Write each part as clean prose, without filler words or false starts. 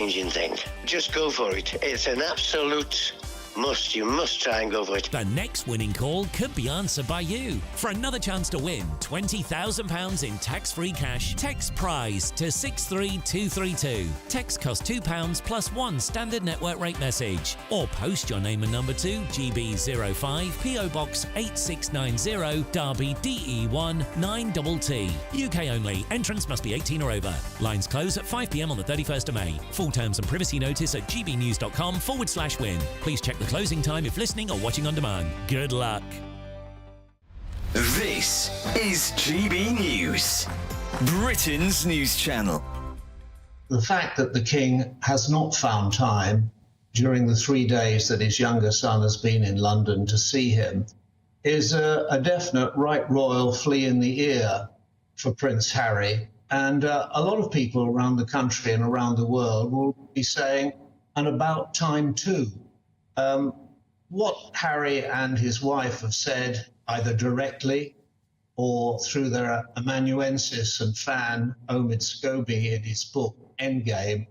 changing thing. Just go for it. It's an absolute must. You must try and go for it. The next winning call could be answered by you. For another chance to win £20,000 in tax-free cash, text PRIZE to 63232. Text costs £2 plus one standard network rate message. Or post your name and number to GB05 PO Box 8690 Derby DE1 9TT. UK only. Entrance must be 18 or over. Lines close at 5 p.m. on the 31st of May. Full terms and privacy notice at gbnews.com/win. Please check the closing time if listening or watching on demand. Good luck. This is GB News, Britain's news channel. The fact that the King has not found time during the 3 days that his younger son has been in London to see him is a definite right royal flea in the ear for Prince Harry. And a lot of people around the country and around the world will be saying, and about time too. What Harry and his wife have said, either directly or through their amanuensis and fan Omid Scobie in his book Endgame,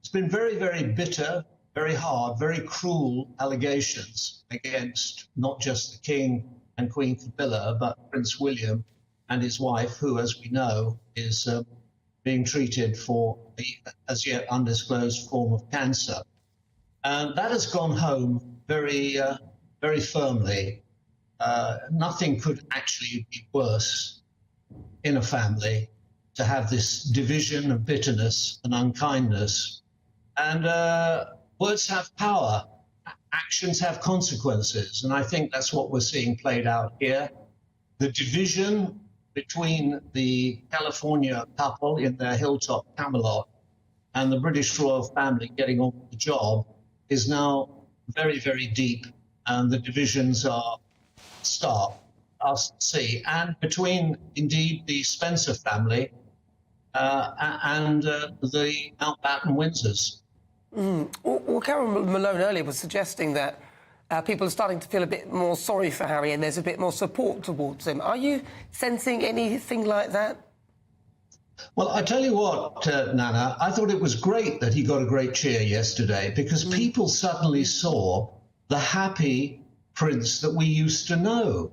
it's been very, very bitter, very hard, very cruel allegations against not just the King and Queen Camilla, but Prince William and his wife, who, as we know, is being treated for the as yet undisclosed form of cancer. And that has gone home very, very firmly. Nothing could actually be worse in a family to have this division and bitterness and unkindness. And words have power. Actions have consequences. And I think that's what we're seeing played out here. The division between the California couple in their hilltop Camelot and the British royal family getting on with the job is now very, very deep, and the divisions are stark, us to see. And between, indeed, the Spencer family and the Mountbatten Windsors. Well, Karen Malone earlier was suggesting that people are starting to feel a bit more sorry for Harry and there's a bit more support towards him. Are you sensing anything like that? Well, I tell you what, Nana, I thought it was great that he got a great cheer yesterday because people suddenly saw the happy Prince that we used to know.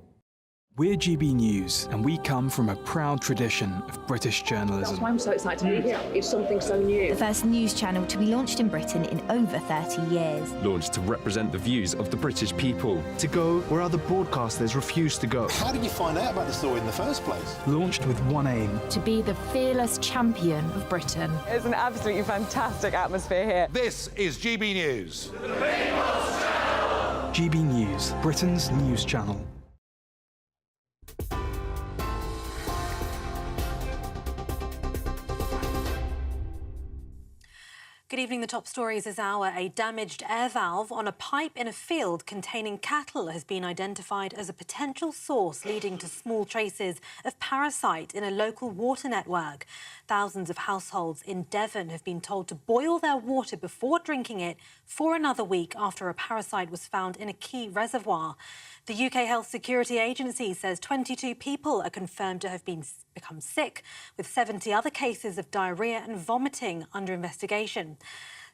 We're GB News, and we come from a proud tradition of British journalism. That's why I'm so excited to be here. It's something so new. The first news channel to be launched in Britain in over 30 years. Launched to represent the views of the British people. To go where other broadcasters refuse to go. How did you find out about the story in the first place? Launched with one aim. To be the fearless champion of Britain. It's an absolutely fantastic atmosphere here. This is GB News. The People's Channel. GB News, Britain's news channel. Good evening. The top stories this hour. A damaged air valve on a pipe in a field containing cattle has been identified as a potential source leading to small traces of parasite in a local water network. Thousands of households in Devon have been told to boil their water before drinking it for another week after a parasite was found in a key reservoir. The UK Health Security Agency says 22 people are confirmed to have become sick, with 70 other cases of diarrhoea and vomiting under investigation.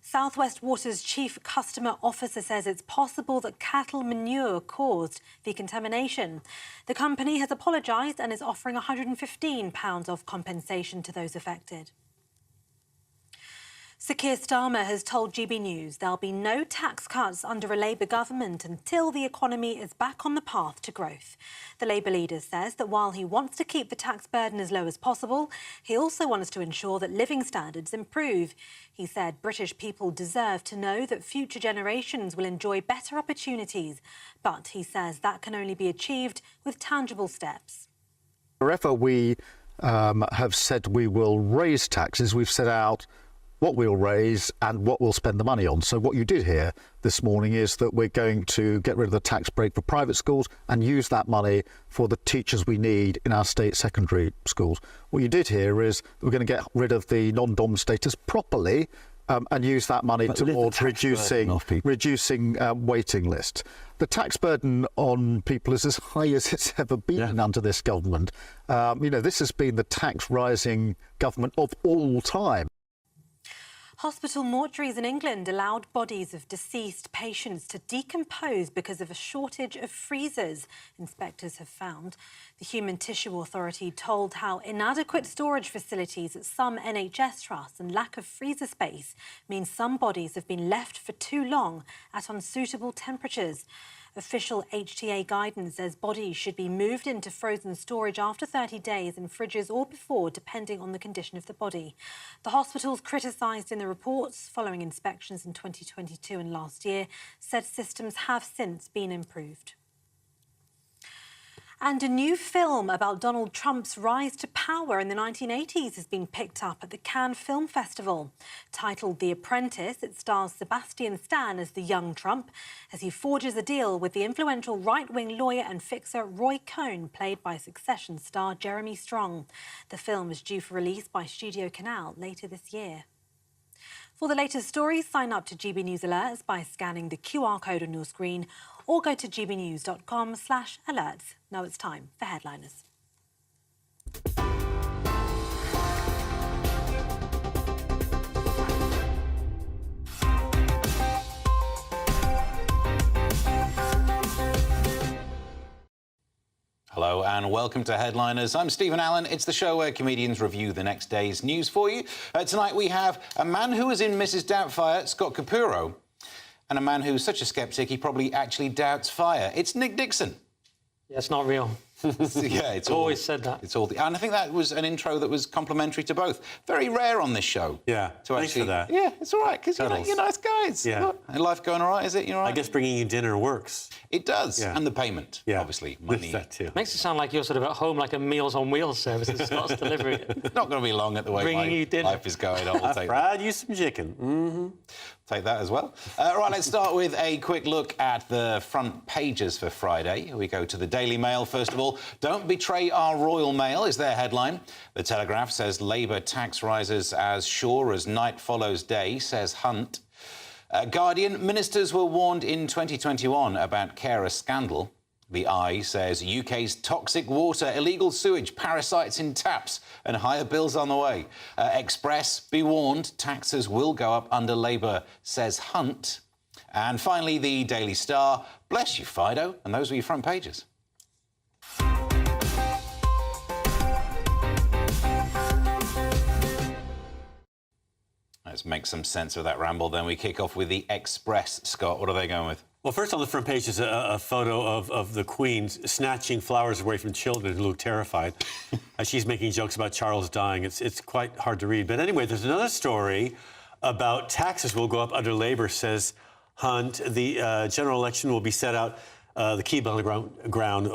South West Water's chief customer officer says it's possible that cattle manure caused the contamination. The company has apologised and is offering £115 of compensation to those affected. Sir Keir Starmer has told GB News there'll be no tax cuts under a Labour government until the economy is back on the path to growth. The Labour leader says that while he wants to keep the tax burden as low as possible, he also wants to ensure that living standards improve. He said British people deserve to know that future generations will enjoy better opportunities, but he says that can only be achieved with tangible steps. Wherever we have said we will raise taxes, we've set out what we'll raise and what we'll spend the money on. So what you did hear this morning is that we're going to get rid of the tax break for private schools and use that money for the teachers we need in our state secondary schools. What you did hear is that we're going to get rid of the non-dom status properly and use that money towards reducing waiting lists. The tax burden on people is as high as it's ever been under this government. This has been the tax rising government of all time. Hospital mortuaries in England allowed bodies of deceased patients to decompose because of a shortage of freezers, inspectors have found. The Human Tissue Authority told how inadequate storage facilities at some NHS trusts and lack of freezer space means some bodies have been left for too long at unsuitable temperatures. Official HTA guidance says bodies should be moved into frozen storage after 30 days in fridges or before, depending on the condition of the body. The hospitals criticised in the reports, following inspections in 2022 and last year, said systems have since been improved. And a new film about Donald Trump's rise to power in the 1980s has been picked up at the Cannes Film Festival. Titled The Apprentice, it stars Sebastian Stan as the young Trump as he forges a deal with the influential right-wing lawyer and fixer Roy Cohn, played by Succession star Jeremy Strong. The film is due for release by Studio Canal later this year. For the latest stories, sign up to GB News Alerts by scanning the QR code on your screen or go to gbnews.com/alerts. Now it's time for Headliners. Hello and welcome to Headliners. I'm Stephen Allen. It's the show where comedians review the next day's news for you. Tonight we have a man who was in Mrs. Doubtfire, Scott Capurro, and a man who's such a sceptic he probably actually doubts fire. It's Nick Dixon. Yeah, it's not real. Yeah, it's always said that. It's all, and I think that was an intro that was complimentary to both. Very rare on this show. Yeah, thanks for that. Yeah, it's all right because you're nice guys. Yeah, look, and life going all right? Is it? You're all right? I guess bringing you dinner works. It does, yeah. and the payment, obviously, money. That too. Makes it sound like you're sort of at home, like a Meals on Wheels service that Scott's delivering it. It's not going to be long at the way Bringing you dinner. life is going. I'll take fried you some chicken. Mm-hmm. Take that as well. Right, let's start with a quick look at the front pages for Friday. We go to the Daily Mail, first of all. Don't betray our Royal Mail is their headline. The Telegraph says Labour tax rises as sure as night follows day, says Hunt. Guardian, ministers were warned in 2021 about carer scandal. The Eye says UK's toxic water, illegal sewage, parasites in taps and higher bills on the way. Express, be warned, taxes will go up under Labour, says Hunt. And finally, the Daily Star, bless you, Fido. And those were your front pages. Let's make some sense of that ramble. Then we kick off with the Express. Scott, what are they going with? Well, first on the front page is a photo of the Queen snatching flowers away from children who look terrified as she's making jokes about Charles dying. It's quite hard to read. But anyway, there's another story about taxes will go up under Labour, says Hunt. The general election will be set out. The key battleground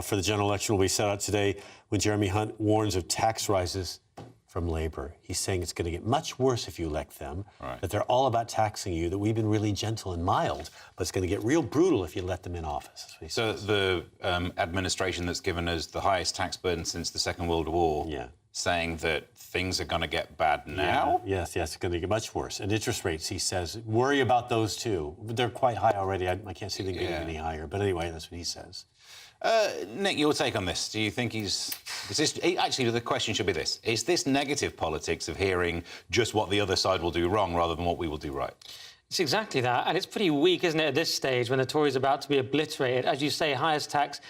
for the general election will be set out today when Jeremy Hunt warns of tax rises from Labour. He's saying it's going to get much worse if you elect them, that they're all about taxing you, that we've been really gentle and mild, but it's going to get real brutal if you let them in office. That's what he says. The administration that's given us the highest tax burden since the Second World War, saying that things are going to get bad now? Yeah. Yes, it's going to get much worse. And interest rates, he says, worry about those too. They're quite high already. I can't see them getting any higher. But anyway, that's what he says. Nick, your take on this. Do you think actually, the question should be this. Is this negative politics of hearing just what the other side will do wrong rather than what we will do right? It's exactly that. And it's pretty weak, isn't it, at this stage when the Tories are about to be obliterated? As you say, highest tax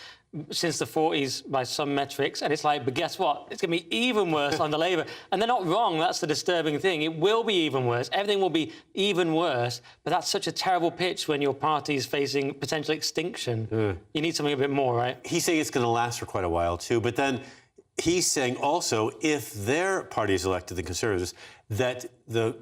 since the 40s by some metrics. And it's like, but guess what? It's going to be even worse under Labour. And they're not wrong. That's the disturbing thing. It will be even worse. Everything will be even worse. But that's such a terrible pitch when your party's facing potential extinction. You need something a bit more, right? He's saying it's going to last for quite a while, too. But then he's saying also, if their party is elected, the Conservatives, that the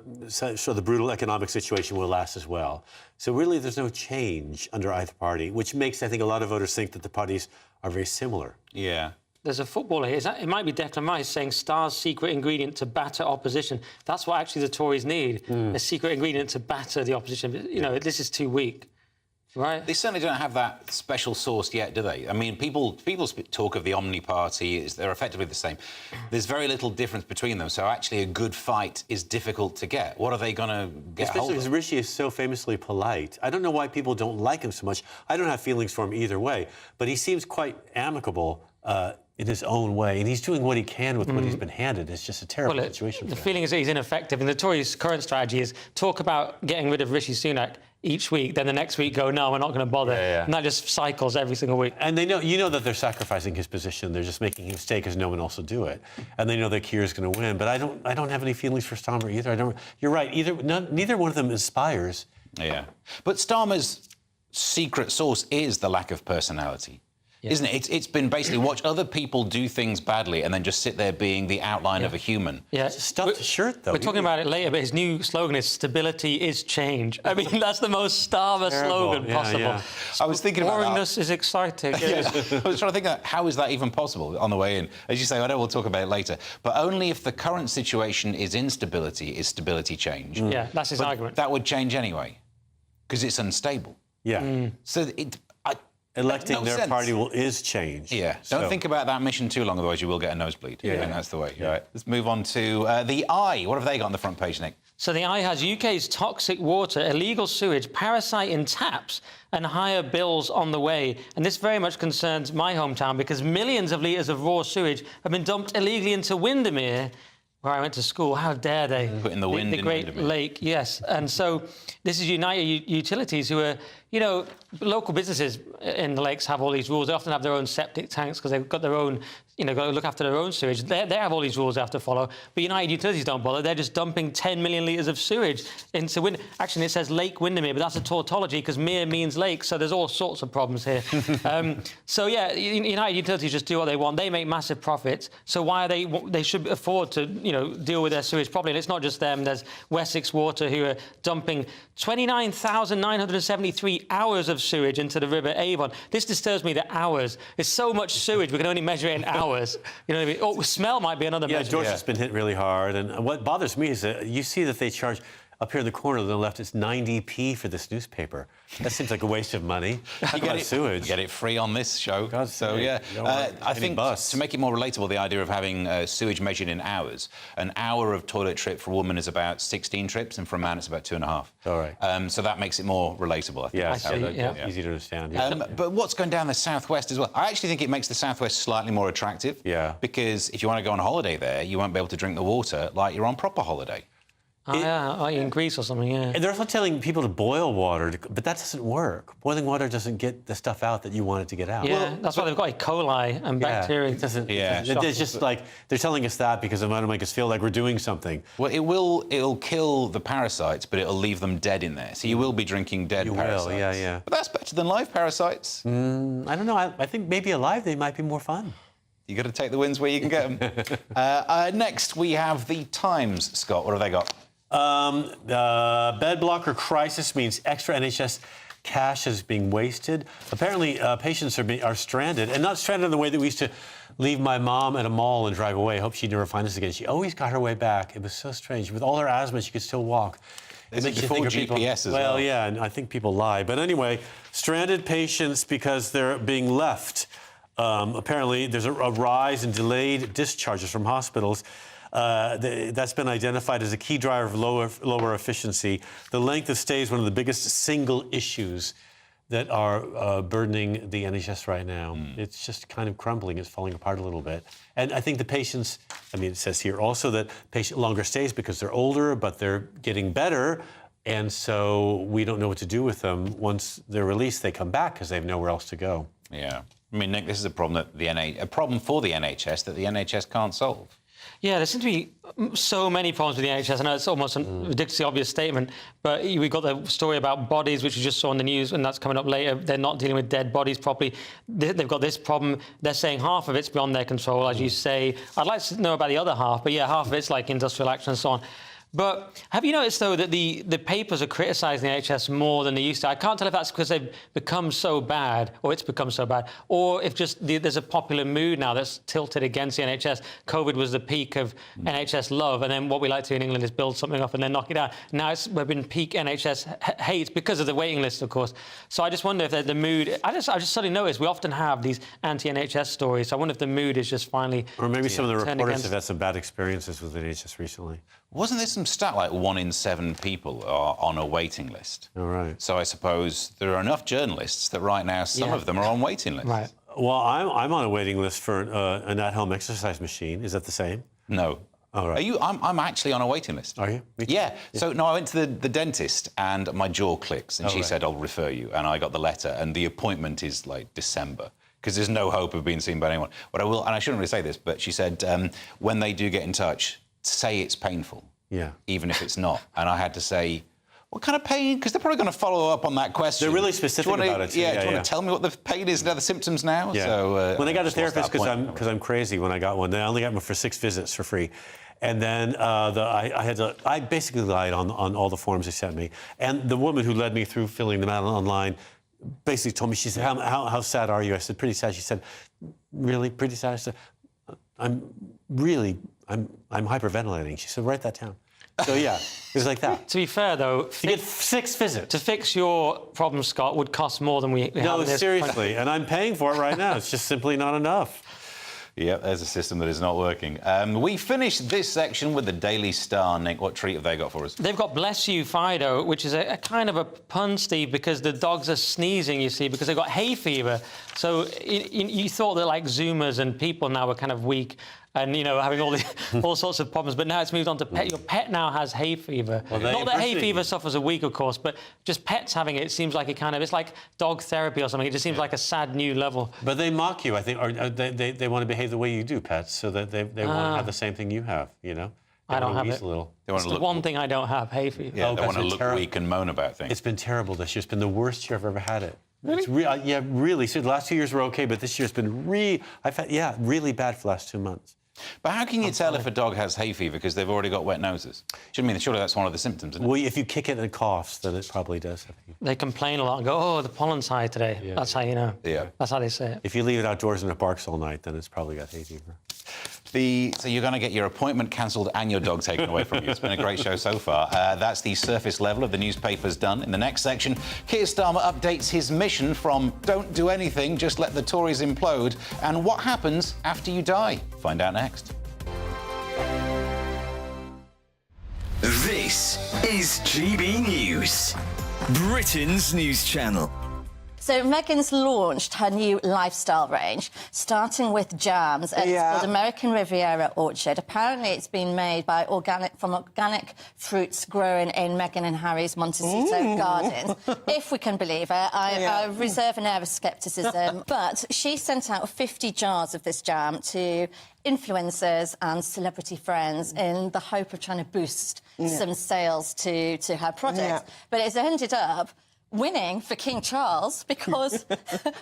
brutal economic situation will last as well. So really, there's no change under either party, which makes, I think, a lot of voters think that the parties are very similar. Yeah. There's a footballer here. It might be Declan Rice saying Star's secret ingredient to batter opposition. That's what actually the Tories need, a secret ingredient to batter the opposition. You know, this is too weak. Right. They certainly don't have that special sauce yet, do they? I mean, people talk of the Omni Party. They're effectively the same. There's very little difference between them, so actually a good fight is difficult to get. What are they going to get hold of? Especially because Rishi is so famously polite. I don't know why people don't like him so much. I don't have feelings for him either way, but he seems quite amicable in his own way, and he's doing what he can with what he's been handed. It's just a terrible situation for The him. feeling is that he's ineffective, and the Tories' current strategy is talk about getting rid of Rishi Sunak each week, then the next week go, no, we're not going to bother. And that just cycles every single week. And they know, you know that they're sacrificing his position. They're just making him stay because no one else will do it. And they know that Keir's going to win. But I don't have any feelings for Starmer either. You're right. Neither one of them inspires. Yeah. But Starmer's secret sauce is the lack of personality. Isn't it? It's been basically watch other people do things badly and then just sit there being the outline of a human. Yeah, stuff the shirt though. We're talking about it later, but his new slogan is "Stability is change." I mean, that's the most Starmer slogan possible. I was thinking about boringness is exciting. I was trying to think of how is that even possible on the way in? As you say, I know we'll talk about it later, but only if the current situation is instability is stability change. Yeah, that's his argument. That would change anyway, because it's unstable. Yeah. So electing their party is change. Yeah. Don't think about that mission too long, otherwise you will get a nosebleed. Yeah. And that's the way. Right. Let's move on to the Eye. What have they got on the front page, Nick? So the Eye has UK's toxic water, illegal sewage, parasite in taps, and higher bills on the way. And this very much concerns my hometown because millions of litres of raw sewage have been dumped illegally into Windermere, where I went to school. How dare they? Put in the wind the Great Lake, yes. And so this is United Utilities, who are, you know, local businesses in the lakes have all these rules. They often have their own septic tanks because they've got their own, you know, got to look after their own sewage. They have all these rules they have to follow. But United Utilities don't bother. They're just dumping 10 million litres of sewage into Actually, it says Lake Windermere, but that's a tautology because mere means lake. So there's all sorts of problems here. So, yeah, United Utilities just do what they want. They make massive profits. So why are they should afford to, you know, deal with their sewage properly. And it's not just them. There's Wessex Water, who are dumping 29,973 hours of sewage into the River Avon. This disturbs me, the hours. There's so much sewage, we can only measure it in hours. You know what I mean? Oh, smell might be another measure. Yeah, Dorset's been hit really hard. And what bothers me is that you see that they charge, up here in the corner on the left, it's 90p for this newspaper. That seems like a waste of money. You get it, sewage. You get it free on this show. So, yeah. I think to make it more relatable, the idea of having sewage measured in hours, an hour of toilet trip for a woman is about 16 trips, and for a man it's about 2.5. All right. So that makes it more relatable, I think. Yeah, easy to understand. Yeah. But what's going down the southwest as well? I actually think it makes the southwest slightly more attractive. Yeah. Because if you want to go on holiday there, you won't be able to drink the water like you're on proper holiday. Like in Greece or something, yeah. And they're also telling people to boil water, but that doesn't work. Boiling water doesn't get the stuff out that you want it to get out. Yeah, that's why they've got E. coli and bacteria. It doesn't. It's just like they're telling us that because they want to make us feel like we're doing something. Well, it'll kill the parasites, but it'll leave them dead in there. So you will be drinking dead parasites. You will, yeah. But that's better than live parasites. I don't know. I think maybe alive they might be more fun. You got to take the wins where you can get them. Next, we have the Times. Scott, what have they got? Bed blocker crisis means extra NHS cash is being wasted. Apparently, patients are stranded, and not stranded in the way that we used to leave my mom at a mall and drive away. I hope she'd never find us again. She always got her way back. It was so strange. With all her asthma, she could still walk. It makes you think of GPS as well. Well, yeah, and I think people lie. But anyway, stranded patients because they're being left. Apparently, there's a rise in delayed discharges from hospitals. That's been identified as a key driver of lower efficiency. The length of stay is one of the biggest single issues that are burdening the NHS right now. It's just kind of crumbling. It's falling apart a little bit. And I think the patients, I mean, it says here also that patient longer stays because they're older, but they're getting better. And so we don't know what to do with them. Once they're released, they come back because they have nowhere else to go. Yeah. I mean, Nick, this is a problem a problem for the NHS that the NHS can't solve. Yeah, there seem to be so many problems with the NHS. I know it's almost a ridiculously obvious statement, but we've got the story about bodies, which we just saw in the news, and that's coming up later. They're not dealing with dead bodies properly. They've got this problem. They're saying half of it's beyond their control, as you say. I'd like to know about the other half, but yeah, half of it's like industrial action and so on. But have you noticed, though, that the papers are criticising the NHS more than they used to? I can't tell if that's because they've become so bad, or it's become so bad, or if just there's a popular mood now that's tilted against the NHS. COVID was the peak of NHS love, and then what we like to do in England is build something up and then knock it down. Now we've been peak NHS hate because of the waiting list, of course. So I just wonder if the mood... I just suddenly noticed we often have these anti-NHS stories, so I wonder if the mood is just finally... Or maybe some of the reporters have had some bad experiences with the NHS recently. Wasn't there some stat like 1 in 7 people are on a waiting list? All right. So I suppose there are enough journalists that right now some of them are on waiting lists. Right. Well, I'm on a waiting list for an at-home exercise machine. Is that the same? No. All right. Are you? I'm actually on a waiting list. Are you? Yeah. So, no, I went to the dentist and my jaw clicks and she said, I'll refer you. And I got the letter and the appointment is like December because there's no hope of being seen by anyone. But I will, and I shouldn't really say this, but she said, when they do get in touch, say it's painful. Yeah. Even if it's not. And I had to say, what kind of pain? Because they're probably going to follow up on that question. They're really specific about it. Yeah, do you want to tell me what the pain is and the symptoms now? Yeah. So, when I got a therapist, because I'm crazy, when I got one, they only got me for 6 visits for free. And then I basically lied on all the forms they sent me. And the woman who led me through filling them out online basically told me, she said, how sad are you? I said, pretty sad. She said, really, pretty sad? I said, I'm hyperventilating. She said, write that down. So, yeah, it was like that. To be fair, though... To get 6 visits. To fix your problem, Scott, would cost more than we have. No, seriously, and I'm paying for it right now. It's just simply not enough. Yeah, there's a system that is not working. We finished this section with the Daily Star. Nick, what treat have they got for us? They've got Bless You Fido, which is a kind of a pun, Steve, because the dogs are sneezing, you see, because they've got hay fever. So you thought that, like, Zoomers and people now were kind of weak and, you know, having all sorts of problems. But now it's moved on to pet. Your pet now has hay fever. Well, not that hay fever suffers a week, of course, but just pets having it seems like it's like dog therapy or something. It just seems like a sad new level. But they mock you, I think, or they want to behave the way you do, pets, so that they want to have the same thing you have, you know? I don't have it. It's the one thing I don't have, hay fever. Yeah, they want to look weak and moan about things. It's been terrible this year. It's been the worst year I've ever had it. Really? Yeah, really. So the last 2 years were okay, but this year's been really bad for the last 2 months. But how can you tell if a dog has hay fever because they've already got wet noses? Surely that's one of the symptoms, isn't it? Well, if you kick it and it coughs, then it probably does. They complain a lot and go, oh, the pollen's high today. Yeah. That's how you know. Yeah. That's how they say it. If you leave it outdoors and it barks all night, then it's probably got hay fever. So you're going to get your appointment cancelled and your dog taken away from you. It's been a great show so far. That's the surface level of the newspapers done. In the next section, Keir Starmer updates his mission from don't do anything, just let the Tories implode, and what happens after you die. Find out next. This is GB News, Britain's news channel. So Meghan's launched her new lifestyle range, starting with jams. It's called American Riviera Orchard. Apparently, it's been made from organic fruits grown in Meghan and Harry's Montecito gardens. If we can believe it, I reserve an air of scepticism. But she sent out 50 jars of this jam to influencers and celebrity friends in the hope of trying to boost some sales to her products. But it's ended up winning for King Charles because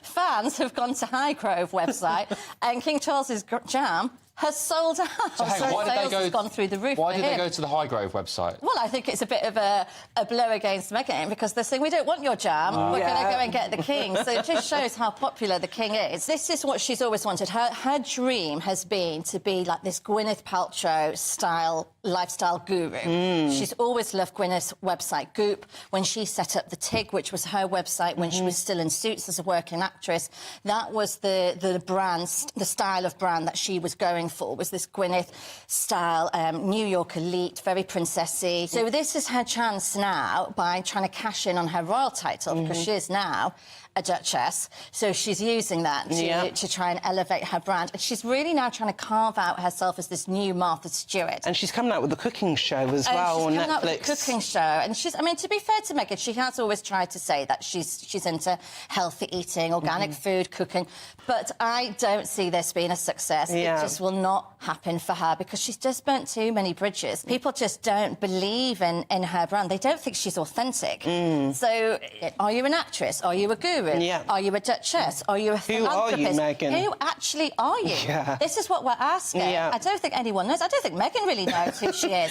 fans have gone to Highgrove website and King Charles's jam has sold out. So why did they go? Has gone through the roof. Why did they go to the Highgrove website? Well, I think it's a bit of a blow against Meghan because they're saying we don't want your jam. We're going to go and get the king. So it just shows how popular the king is. This is what she's always wanted. Her dream has been to be like this Gwyneth Paltrow style lifestyle guru. She's always loved Gwyneth's website Goop. When she set up the TIG, which was her website when she was still in Suits as a working actress, that was the brand, the style of brand that she was going for, was this Gwyneth style, New York elite, very princessy. So this is her chance now by trying to cash in on her royal title because she is now a duchess, so she's using that to try and elevate her brand. And she's really now trying to carve out herself as this new Martha Stewart. And she's coming out with a cooking show as well on Netflix. She's coming out with a cooking show, and I mean, to be fair to Meghan, she has always tried to say that she's into healthy eating, organic food, cooking, but I don't see this being a success. It just will not happen for her because she's just burnt too many bridges. People just don't believe in her brand. They don't think she's authentic. So, are you an actress? Are you a guru? Are you a duchess? Are you a philanthropist? Who are you, Meghan? Who actually are you? This is what we're asking. I don't think anyone knows. I don't think Meghan really knows who she is.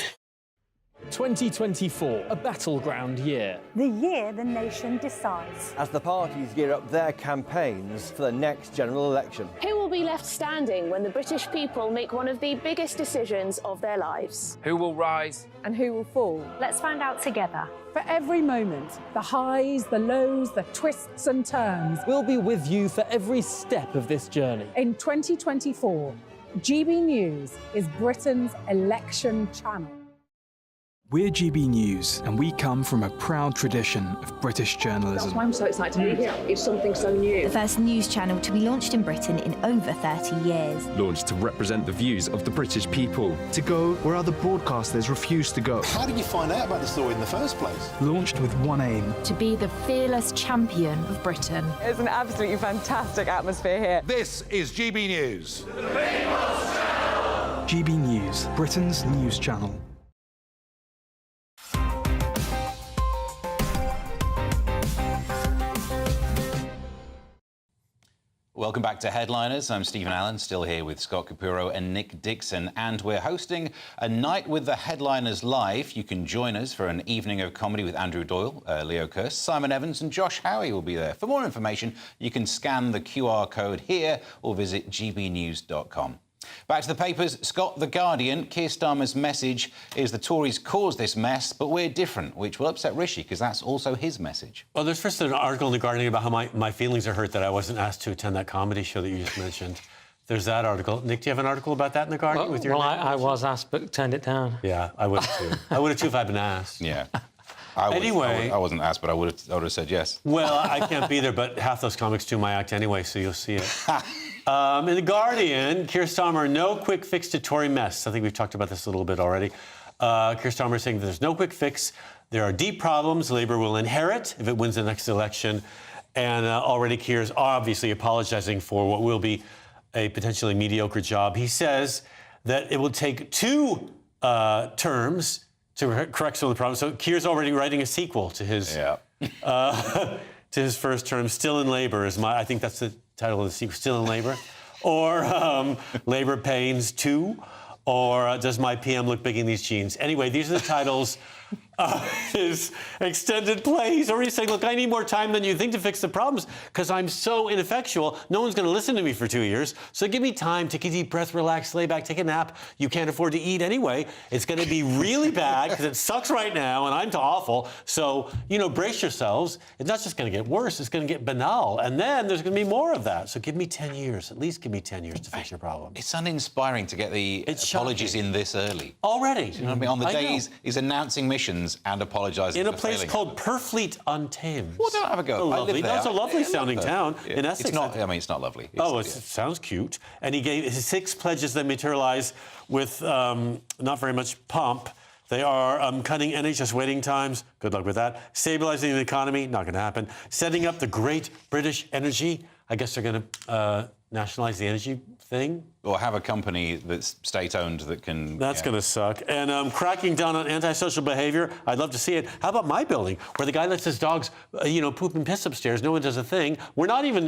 2024, a battleground year. The year the nation decides. As the parties gear up their campaigns for the next general election. Who will be left standing when the British people make one of the biggest decisions of their lives? Who will rise? And who will fall? Let's find out together. For every moment, the highs, the lows, the twists and turns. We'll be with you for every step of this journey. In 2024, GB News is Britain's election channel. We're GB News, and we come from a proud tradition of British journalism. That's why I'm so excited to be here. It's something so new. The first news channel to be launched in Britain in over 30 years. Launched to represent the views of the British people. To go where other broadcasters refuse to go. How did you find out about the story in the first place? Launched with one aim. To be the fearless champion of Britain. It's an absolutely fantastic atmosphere here. This is GB News. GB News, Britain's news channel. Welcome back to Headliners. I'm Stephen Allen, still here with Scott Capurro and Nick Dixon, and we're hosting a night with the Headliners live. You can join us for an evening of comedy with Andrew Doyle, Leo Kearse, Simon Evans and Josh Howie will be there. For more information, you can scan the QR code here or visit gbnews.com. Back to the papers. Scott, The Guardian. Keir Starmer's message is the Tories caused this mess, but we're different, which will upset Rishi, because that's also his message. Well, there's first an article in The Guardian about how my feelings are hurt that I wasn't asked to attend that comedy show that you just mentioned. There's that article. Nick, do you have an article about that in The Guardian? I was asked, but turned it down. Yeah, I would have too. I would have too if I'd been asked. Yeah. Anyway... I wasn't asked, but I would have said yes. Well, I can't be there, but half those comics do my act anyway, so you'll see it. In The Guardian, Keir Starmer, no quick fix to Tory mess. I think we've talked about this a little bit already. Keir Starmer saying that there's no quick fix. There are deep problems Labour will inherit if it wins the next election. And already Keir's obviously apologising for what will be a potentially mediocre job. He says that it will take 2 terms to correct some of the problems. So Keir's already writing a sequel to his to his first term. Still in Labour is I think that's the title of the sequel. Still in Labour, or Labour Pains 2, or Does My PM Look Big in These Jeans? Anyway, these are the titles of his extended play. He's already saying, look, I need more time than you think to fix the problems because I'm so ineffectual. No one's going to listen to me for 2 years. So give me time, take a deep breath, relax, lay back, take a nap. You can't afford to eat anyway. It's going to be really bad because it sucks right now and I'm awful. So, brace yourselves. It's not just going to get worse. It's going to get banal. And then there's going to be more of that. So give me 10 years. At least give me 10 years to fix your problem. It's uninspiring to get the apologies in this early. Already. You know what I mean? On the day he's announcing missions and apologising in a place called Purfleet-on-Thames. Well, don't have a go. Lovely. That's a lovely sounding town in Essex. It's not. I mean, it's not lovely. It sounds cute. And he gave his 6 pledges that materialise with not very much pomp. They are cutting NHS waiting times. Good luck with that. Stabilising the economy. Not going to happen. Setting up the great British energy. I guess they're going to nationalise the energy thing. Or have a company that's state-owned that can... That's going to suck. And cracking down on antisocial behaviour. I'd love to see it. How about my building, where the guy lets his dogs, poop and piss upstairs? No one does a thing. We're not even,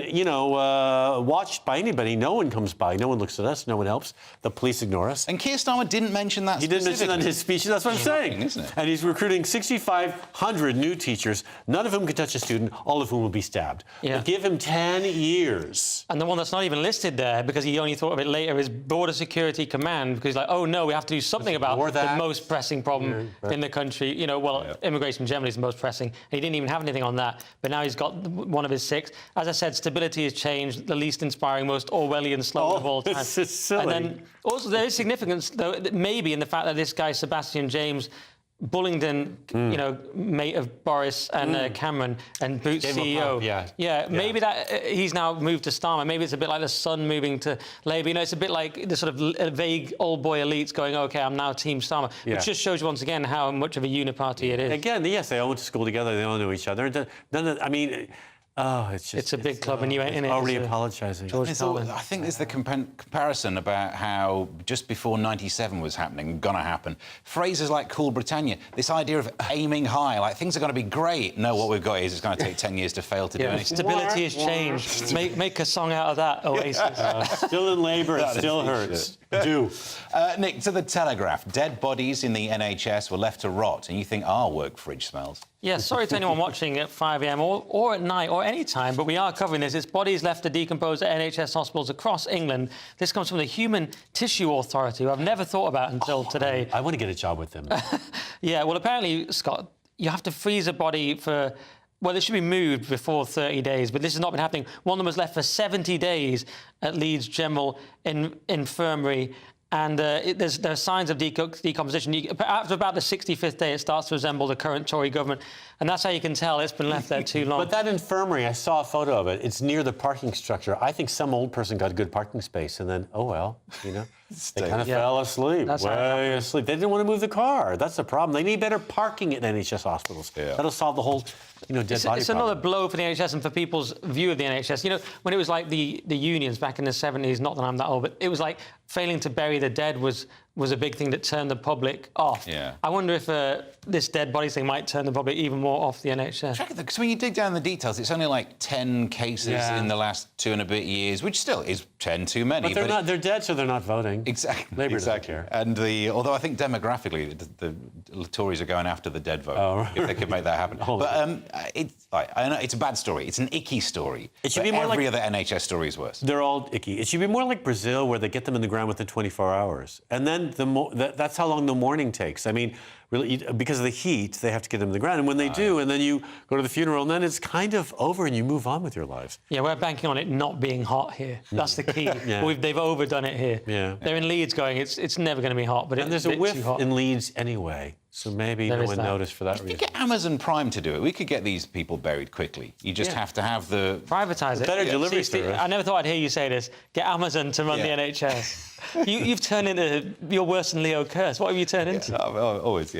watched by anybody. No one comes by. No one looks at us. No one helps. The police ignore us. And Keir Starmer didn't mention that. He didn't mention that in his speech. That's what I'm saying. Isn't it? And he's recruiting 6,500 new teachers, none of whom can touch a student, all of whom will be stabbed. Yeah. But give him 10 years. And the one that's not even listed there, because he only thought of it later, is Border Security Command, because like, oh no, we have to do something about the most pressing problem in the country. Immigration generally is the most pressing. And he didn't even have anything on that. But now he's got one of his 6. As I said, stability has changed, the least inspiring, most Orwellian slogan of all time. This is silly. And then also there is significance, though, maybe in the fact that this guy, Sebastian James, Bullingdon, mate of Boris and Cameron and Boots CEO. Maybe that he's now moved to Starmer. Maybe it's a bit like the Sun moving to Labour. It's a bit like the sort of vague old boy elites going, OK, I'm now Team Starmer, which just shows you once again how much of a uniparty it is. Again, yes, they all went to school together. They all knew each other. It's a big club and you ain't in it. Already apologising. I think there's the comparison about how just before 97 was gonna happen, phrases like Cool Britannia, this idea of aiming high, like things are going to be great. No, what we've got is it's going to take 10 years to fail to do anything. Stability has changed. Make a song out of that, Oasis. Still in Labour, it still hurts. Nick, to the Telegraph, dead bodies in the NHS were left to rot, and you think our work fridge smells. Yeah, sorry to anyone watching at 5 a.m. or at night or any time, but we are covering this. It's bodies left to decompose at NHS hospitals across England. This comes from the Human Tissue Authority, who I've never thought about until today. I want to get a job with them. Yeah, well, apparently, Scott, you have to freeze a body for... Well, it should be moved before 30 days, but this has not been happening. One of them was left for 70 days at Leeds General Infirmary. And there are signs of decomposition. After about the 65th day, it starts to resemble the current Tory government. And that's how you can tell it's been left there too long. But that infirmary, I saw a photo of it. It's near the parking structure. I think some old person got good parking space, and then, oh, well, you know, they kind of fell asleep, way asleep. They didn't want to move the car. That's the problem. They need better parking at NHS hospitals. Yeah. That'll solve the whole, dead body problem. It's another blow for the NHS and for people's view of the NHS. You know, when it was like the unions back in the 70s, not that I'm that old, but it was like failing to bury the dead was a big thing that turned the public off. Yeah. I wonder if this dead bodies thing might turn the public even more off the NHS. Because when you dig down the details, it's only like 10 cases in the last 2 and a bit years, which still is 10 too many. But they're dead, so they're not voting. Exactly. Labour doesn't care. And although I think demographically the Tories are going after the dead vote, if they could make that happen. But I know it's a bad story. It's an icky story. It should be more every other NHS story is worse. They're all icky. It should be more like Brazil, where they get them in the ground within 24 hours. And then that's how long the mourning takes. I mean, really, because of the heat, they have to get them in the ground. And when they do, and then you go to the funeral, and then it's kind of over, and you move on with your lives. Yeah, we're banking on it not being hot here. That's the key. They've overdone it here. Yeah. They're in Leeds going, it's never going to be hot, but there's a whiff in Leeds anyway. So maybe no one noticed for that reason. If you get Amazon Prime to do it, we could get these people buried quickly. You just have to have the... Privatise it. Better delivery service. I never thought I'd hear you say this. Get Amazon to run the NHS. You've turned into... You're worse than Leo Kurtz. What have you turned into? Always,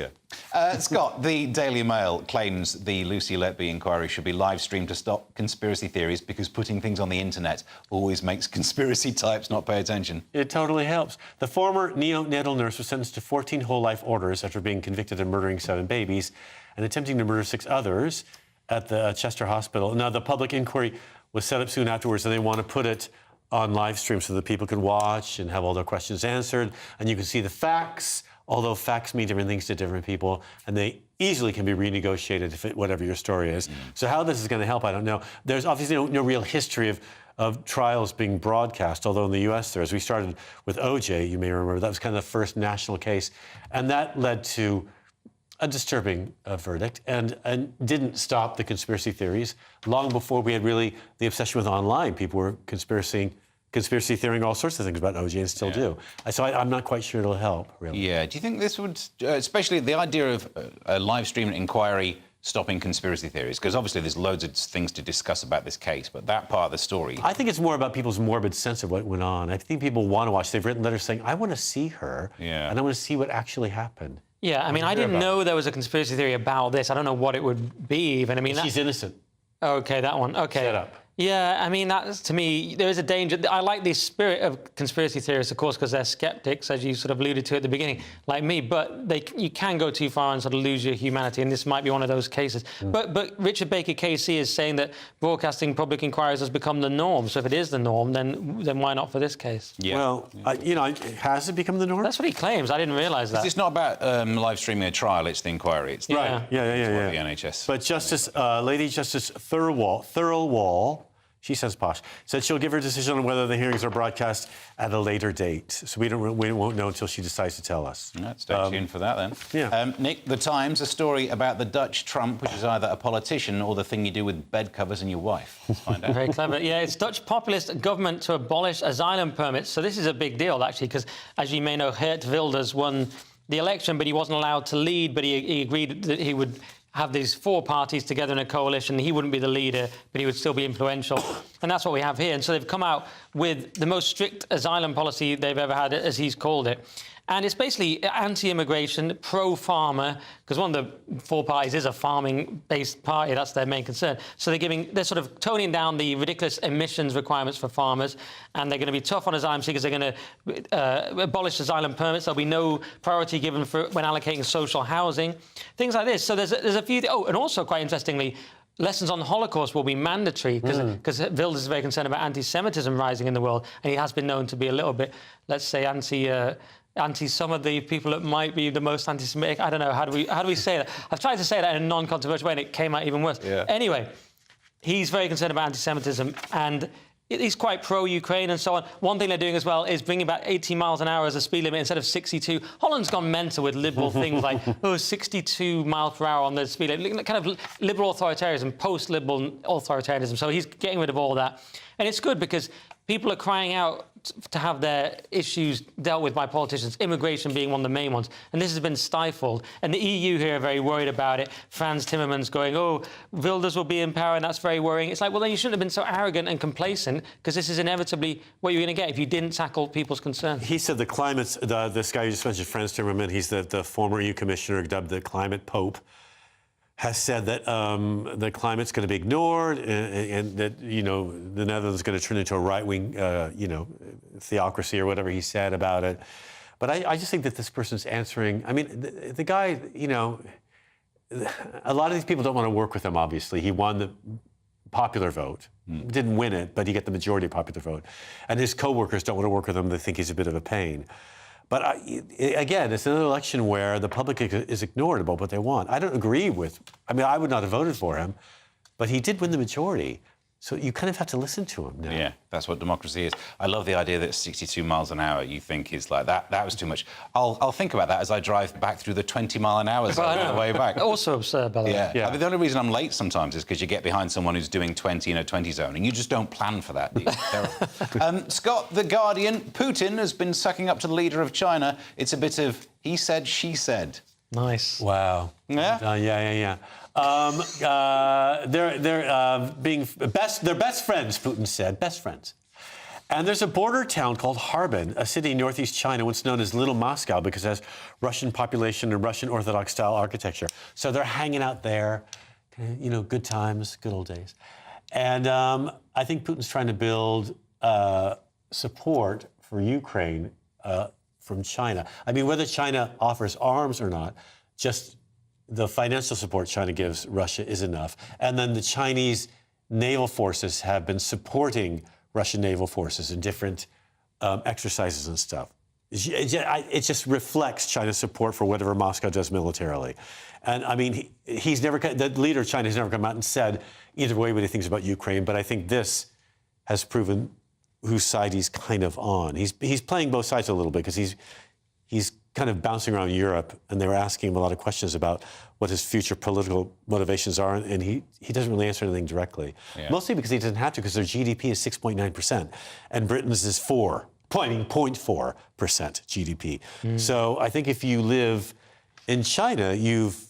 Scott, the Daily Mail claims the Lucy Letby inquiry should be live-streamed to stop conspiracy theories because putting things on the internet always makes conspiracy types not pay attention. It totally helps. The former neonatal nurse was sentenced to 14 whole life orders after being convicted of murdering 7 babies and attempting to murder 6 others at the Chester Hospital. Now, the public inquiry was set up soon afterwards, and they want to put it on live stream so that people can watch and have all their questions answered, and you can see the facts, although facts mean different things to different people, and they easily can be renegotiated if whatever your story is. So how this is going to help, I don't know. There's obviously no real history of trials being broadcast, although in the U.S. there is. We started with O.J., you may remember. That was kind of the first national case, and that led to a disturbing verdict and didn't stop the conspiracy theories. Long before we had really the obsession with online, people were conspiracy theorying all sorts of things about O.J. and still do. So I'm not quite sure it'll help, really. Yeah. Do you think this would, especially the idea of a live-stream inquiry stopping conspiracy theories? Because obviously there's loads of things to discuss about this case, but that part of the story... I think it's more about people's morbid sense of what went on. I think people want to watch. They've written letters saying, I want to see her, and I want to see what actually happened. Yeah, I mean, I didn't know there was a conspiracy theory about this. I don't know what it would be even. I mean, she's innocent. OK, that one. OK. Shut up. Yeah, I mean, that's, to me, there is a danger. I like the spirit of conspiracy theorists, of course, because they're skeptics, as you sort of alluded to at the beginning, like me. But you can go too far and sort of lose your humanity, and this might be one of those cases. But Richard Baker KC is saying that broadcasting public inquiries has become the norm. So if it is the norm, then why not for this case? Yeah. Well, has it become the norm? That's what he claims. I didn't realise that. It's not about live streaming a trial; it's the inquiry. It's right. The NHS. But Lady Justice Thirlwall. She says posh. Said she'll give her decision on whether the hearings are broadcast at a later date. So we won't know until she decides to tell us. Stay tuned for that then. Yeah. Nick, The Times, a story about the Dutch Trump, which is either a politician or the thing you do with bed covers and your wife. Let's find out. Very clever. Yeah, it's Dutch populist government to abolish asylum permits. So this is a big deal, actually, because, as you may know, Geert Wilders won the election, but he wasn't allowed to lead, but he agreed that he would have these 4 parties together in a coalition. He wouldn't be the leader, but he would still be influential. And that's what we have here. And so they've come out with the most strict asylum policy they've ever had, as he's called it. And it's basically anti-immigration, pro-farmer, because one of the 4 parties is a farming-based party. That's their main concern. So they're sort of toning down the ridiculous emissions requirements for farmers, and they're going to be tough on asylum seekers. They're going to abolish asylum permits. There'll be no priority given when allocating social housing, things like this. So there's a few... Oh, and also, quite interestingly, lessons on the Holocaust will be mandatory because Wilders is very concerned about anti-Semitism rising in the world, and he has been known to be a little bit, let's say, anti some of the people that might be the most anti-Semitic. I don't know, how do we say that? I've tried to say that in a non-controversial way, and it came out even worse. Yeah. Anyway, he's very concerned about anti-Semitism, and he's quite pro-Ukraine and so on. One thing they're doing as well is bringing about 80 miles an hour as a speed limit instead of 62. Holland's gone mental with liberal things like 62 miles per hour on the speed limit, kind of liberal authoritarianism, post-liberal authoritarianism. So he's getting rid of all that. And it's good because people are crying out to have their issues dealt with by politicians, immigration being one of the main ones. And this has been stifled. And the EU here are very worried about it. Franz Timmermans going, oh, Wilders will be in power, and that's very worrying. It's like, well, then you shouldn't have been so arrogant and complacent, because this is inevitably what you're going to get if you didn't tackle people's concerns. He said the climate's... this guy you just mentioned, Franz Timmermans, he's the former EU commissioner dubbed the climate pope, has said that the climate's going to be ignored and that, you know, the Netherlands is going to turn into a right-wing, you know, theocracy or whatever he said about it. But I just think that this person's answering... I mean, the guy, you know, a lot of these people don't want to work with him, obviously. He won the popular vote. Didn't win it, but he got the majority popular vote. And his co-workers don't want to work with him. They think he's a bit of a pain. But again, it's another election where the public is ignored about what they want. I don't agree with... I mean, I would not have voted for him, but he did win the majority. So you kind of have to listen to him now. Yeah, that's what democracy is. I love the idea that 62 miles an hour you think is like that. That was too much. I'll think about that as I drive back through the 20-mile-an-hour zone on the way back. Also absurd, by the way. Yeah. I mean, the only reason I'm late sometimes is because you get behind someone who's doing 20 in a 20 zone, and you just don't plan for that, do you? Scott, The Guardian, Putin has been sucking up to the leader of China. It's a bit of he said, she said. Nice. Wow. Yeah? Yeah. They're being they're best friends, Putin said, best friends. And there's a border town called Harbin, a city in northeast China, once known as Little Moscow because it has Russian population and Russian Orthodox-style architecture. So they're hanging out there, you know, good times, good old days. And I think Putin's trying to build support for Ukraine from China. I mean, whether China offers arms or not, just the financial support China gives Russia is enough. And then the Chinese naval forces have been supporting Russian naval forces in different exercises and stuff. It just reflects China's support for whatever Moscow does militarily. And I mean, the leader of China has never come out and said either way what he thinks about Ukraine, but I think this has proven whose side he's kind of on. He's playing both sides a little bit because he's kind of bouncing around Europe, and they were asking him a lot of questions about what his future political motivations are, and he doesn't really answer anything directly. Yeah. Mostly because he doesn't have to, because their GDP is 6.9%, and Britain's is 0.4% GDP. So I think if you live in China,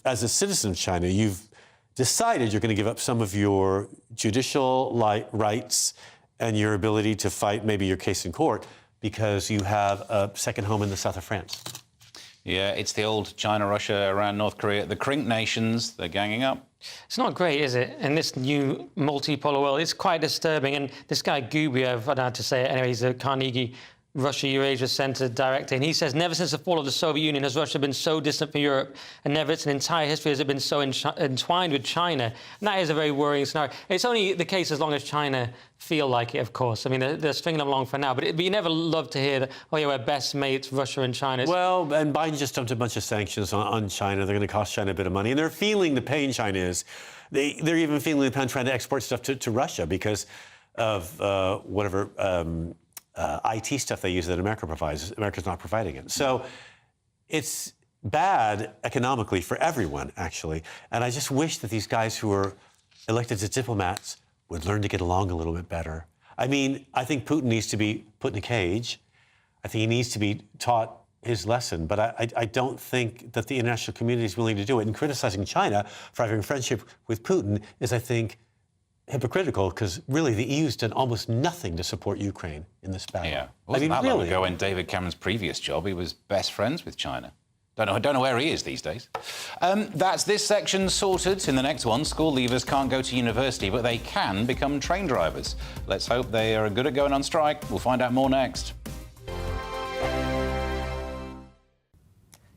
as a citizen of China, you've decided you're going to give up some of your judicial rights and your ability to fight maybe your case in court because you have a second home in the south of France. Yeah, it's the old China, Russia, Iran, North Korea. The Crink nations, they're ganging up. It's not great, is it? In this new multipolar world, it's quite disturbing. And this guy, Gubiev, I don't know how to say it, anyway, he's a Carnegie Russia-Eurasia Center director, and he says, never since the fall of the Soviet Union has Russia been so distant from Europe, and never its entire history has it been so entwined with China. And that is a very worrying scenario. It's only the case as long as China feel like it, of course. I mean, they're stringing them along for now, but you never love to hear that, oh, yeah, we're best mates, Russia and China. Well, and Biden just dumped a bunch of sanctions on China. They're going to cost China a bit of money, and they're feeling the pain China is. They're even feeling the pain trying to export stuff to Russia because of whatever... IT stuff they use that America provides. America's not providing it. So it's bad economically for everyone, actually. And I just wish that these guys who are elected as diplomats would learn to get along a little bit better. I mean, I think Putin needs to be put in a cage. I think he needs to be taught his lesson. But I don't think that the international community is willing to do it. And criticizing China for having a friendship with Putin is, I think, hypocritical, because really the EU's done almost nothing to support Ukraine in this battle. Yeah, wasn't that long ago in David Cameron's previous job, he was best friends with China. Don't know where he is these days. That's this section sorted. In the next one, school leavers can't go to university, but they can become train drivers. Let's hope they are good at going on strike. We'll find out more next.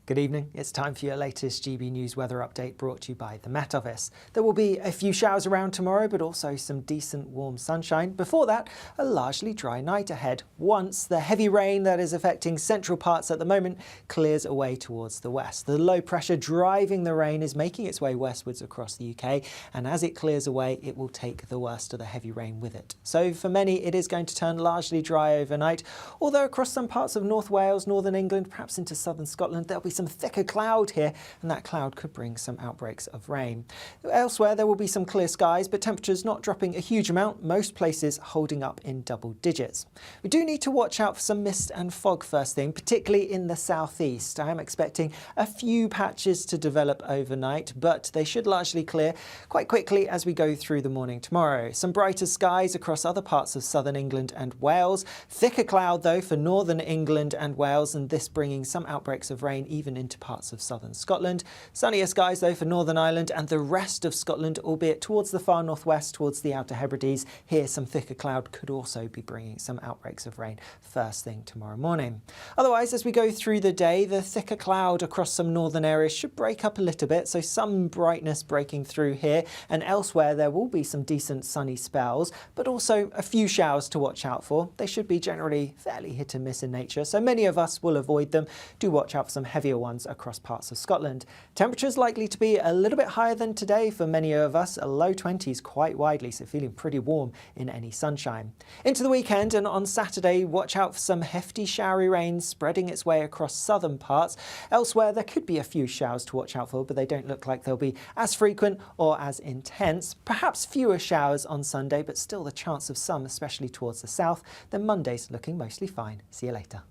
Good evening. It's time for your latest GB News weather update brought to you by the Met Office. There will be a few showers around tomorrow, but also some decent warm sunshine. Before that, a largely dry night ahead once the heavy rain that is affecting central parts at the moment clears away towards the west. The low pressure driving the rain is making its way westwards across the UK, and as it clears away, it will take the worst of the heavy rain with it. So for many, it is going to turn largely dry overnight, although across some parts of North Wales, northern England, perhaps into southern Scotland, there'll be some thicker cloud here, and that cloud could bring some outbreaks of rain. Elsewhere, there will be some clear skies, but temperatures not dropping a huge amount, most places holding up in double digits. We do need to watch out for some mist and fog first thing, particularly in the southeast. I am expecting a few patches to develop overnight, but they should largely clear quite quickly as we go through the morning tomorrow. Some brighter skies across other parts of southern England and Wales. Thicker cloud though for northern England and Wales, and this bringing some outbreaks of rain even into parts of southern Scotland. Sunnier skies though for Northern Ireland and the rest of Scotland, albeit towards the far northwest, towards the Outer Hebrides. Here some thicker cloud could also be bringing some outbreaks of rain first thing tomorrow morning. Otherwise, as we go through the day, the thicker cloud across some northern areas should break up a little bit, so some brightness breaking through here, and elsewhere there will be some decent sunny spells, but also a few showers to watch out for. They should be generally fairly hit and miss in nature, so many of us will avoid them. Do watch out for some heavier ones across parts of Scotland. Temperatures likely to be a little bit higher than today for many of us, a low 20s quite widely, so feeling pretty warm in any sunshine. Into the weekend, and on Saturday, watch out for some hefty showery rain spreading its way across southern parts. Elsewhere, there could be a few showers to watch out for, but they don't look like they'll be as frequent or as intense. Perhaps fewer showers on Sunday, but still the chance of some, especially towards the south. Then Monday's looking mostly fine. See you later.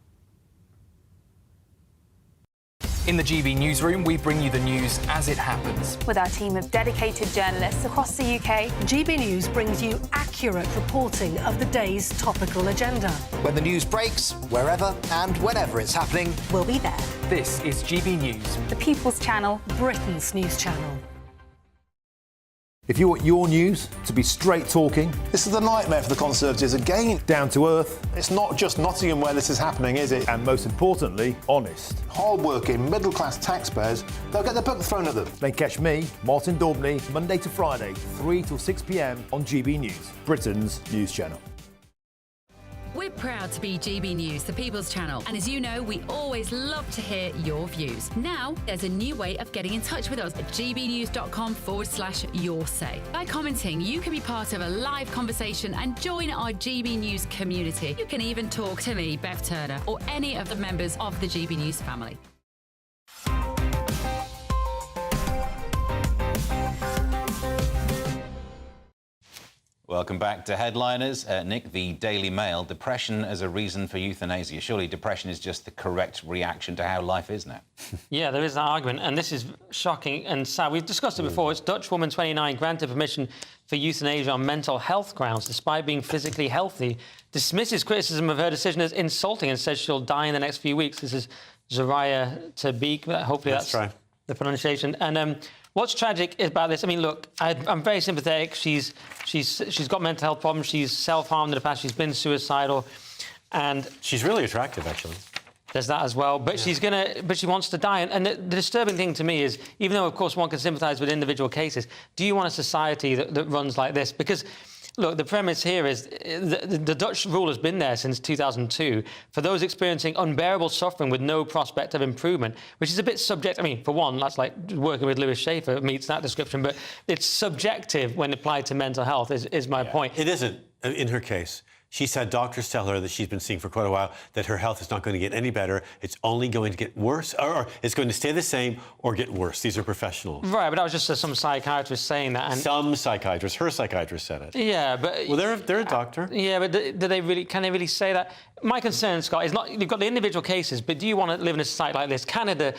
In the GB newsroom, we bring you the news as it happens. With our team of dedicated journalists across the UK, GB News brings you accurate reporting of the day's topical agenda. When the news breaks, wherever and whenever it's happening, we'll be there. This is GB News, the People's Channel, Britain's news channel. If you want your news to be straight talking... This is a nightmare for the Conservatives again. Down to earth. It's not just Nottingham where this is happening, is it? And most importantly, honest. Hard-working, middle-class taxpayers, they'll get their book thrown at them. Then catch me, Martin Daubney, Monday to Friday, 3 till 6 p.m. on GB News, Britain's news channel. We're proud to be GB News, the People's Channel, and as you know, we always love to hear your views. Now, there's a new way of getting in touch with us at gbnews.com/your-say. By commenting, you can be part of a live conversation and join our GB News community. You can even talk to me, Bev Turner, or any of the members of the GB News family. Welcome back to Headliners. Nick, the Daily Mail, depression as a reason for euthanasia. Surely depression is just the correct reaction to how life is now. Yeah, there is that argument, and this is shocking and sad. We've discussed it before. It's Dutch woman, 29, granted permission for euthanasia on mental health grounds, despite being physically healthy, dismisses criticism of her decision as insulting and says she'll die in the next few weeks. This is Zaraya Tabeek. Hopefully that's the pronunciation. And what's tragic about this, I mean, look, I'm very sympathetic. She's got mental health problems. She's self-harmed in the past. She's been suicidal, and she's really attractive, actually. There's that as well. But she wants to die. And the disturbing thing to me is, even though, of course, one can sympathise with individual cases, do you want a society that runs like this? Because look, the premise here is the Dutch rule has been there since 2002 for those experiencing unbearable suffering with no prospect of improvement, which is a bit subjective. I mean, for one, that's like working with Lewis Schaefer meets that description, but it's subjective when applied to mental health, is my point. It isn't, in her case. She's had doctors tell her that she's been seeing for quite a while that her health is not going to get any better. It's only going to get worse, or it's going to stay the same or get worse. These are professionals. Right, but that was just some psychiatrist saying that. And some psychiatrist, her psychiatrist said it. Yeah, but well, they're a doctor. Yeah, but do they really? Can they really say that? My concern, Scott, is not you've got the individual cases, but do you want to live in a society like this? Canada,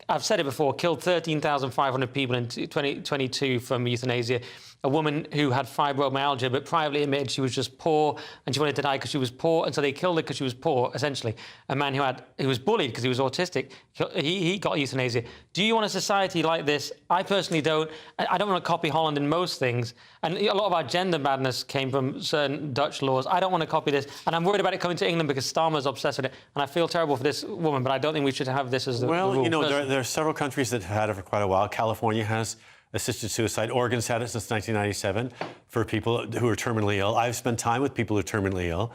I've said it before, killed 13,500 people in 2022 from euthanasia. A woman who had fibromyalgia, but privately admitted she was just poor and she wanted to die because she was poor, and so they killed her because she was poor, essentially. A man who was bullied because he was autistic, he got euthanasia. Do you want a society like this? I personally don't. I don't want to copy Holland in most things, and a lot of our gender madness came from certain Dutch laws. I don't want to copy this, and I'm worried about it coming to England because Starmer's obsessed with it, and I feel terrible for this woman, but I don't think we should have this as the rule. Well, you know, there are several countries that have had it for quite a while. California has assisted suicide. Oregon's had it since 1997 for people who are terminally ill. I've spent time with people who are terminally ill,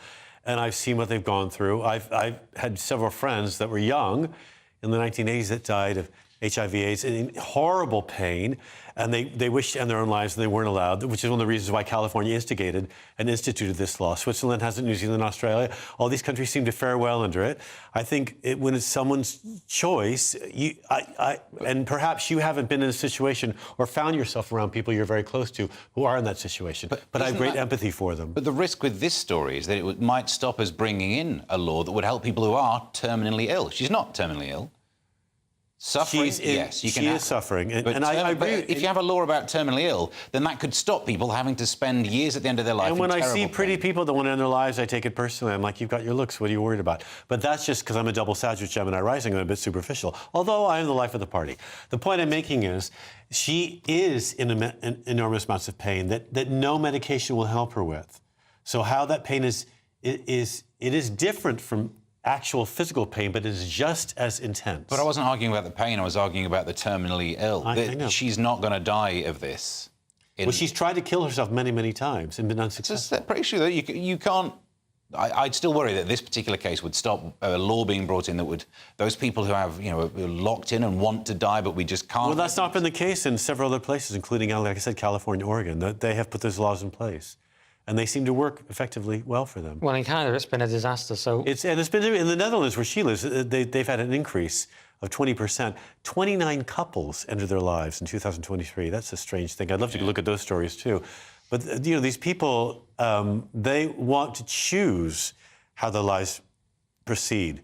and I've seen what they've gone through. I've had several friends that were young in the 1980s that died of HIV/AIDS in horrible pain, and they wished to end their own lives and they weren't allowed, which is one of the reasons why California instigated and instituted this law. Switzerland has it, New Zealand, Australia. All these countries seem to fare well under it. I think when it's someone's choice, and perhaps you haven't been in a situation or found yourself around people you're very close to who are in that situation. But I have great empathy for them. But the risk with this story is that it might stop us bringing in a law that would help people who are terminally ill. She's not terminally ill. Suffering, yes, you can. She is suffering, and I agree. If you have a law about terminally ill, then that could stop people having to spend years at the end of their life. And when I see pain. pretty people that want to end their lives, I take it personally. I'm like, you've got your looks. What are you worried about? But that's just because I'm a double Sagittarius Gemini rising. I'm a bit superficial. Although I am the life of the party. The point I'm making is, she is in enormous amounts of pain that no medication will help her with. So how that pain is different from actual physical pain, but is just as intense. But I wasn't arguing about the pain, I was arguing about the terminally ill. I know. She's not going to die of this. Well, she's tried to kill herself many, many times and been unsuccessful. It's pretty sure that you can't... I'd still worry that this particular case would stop a law being brought in that would... Those people who have, are locked in and want to die, but we just can't... Well, that's not been the case in several other places, including, like I said, California, Oregon. They have put those laws in place. And they seem to work effectively well for them. Well, in Canada, it's been a disaster, so... It's been in the Netherlands, where she lives, they've had an increase of 20%. 29 couples ended their lives in 2023. That's a strange thing. I'd love to look at those stories, too. But, these people, they want to choose how their lives proceed.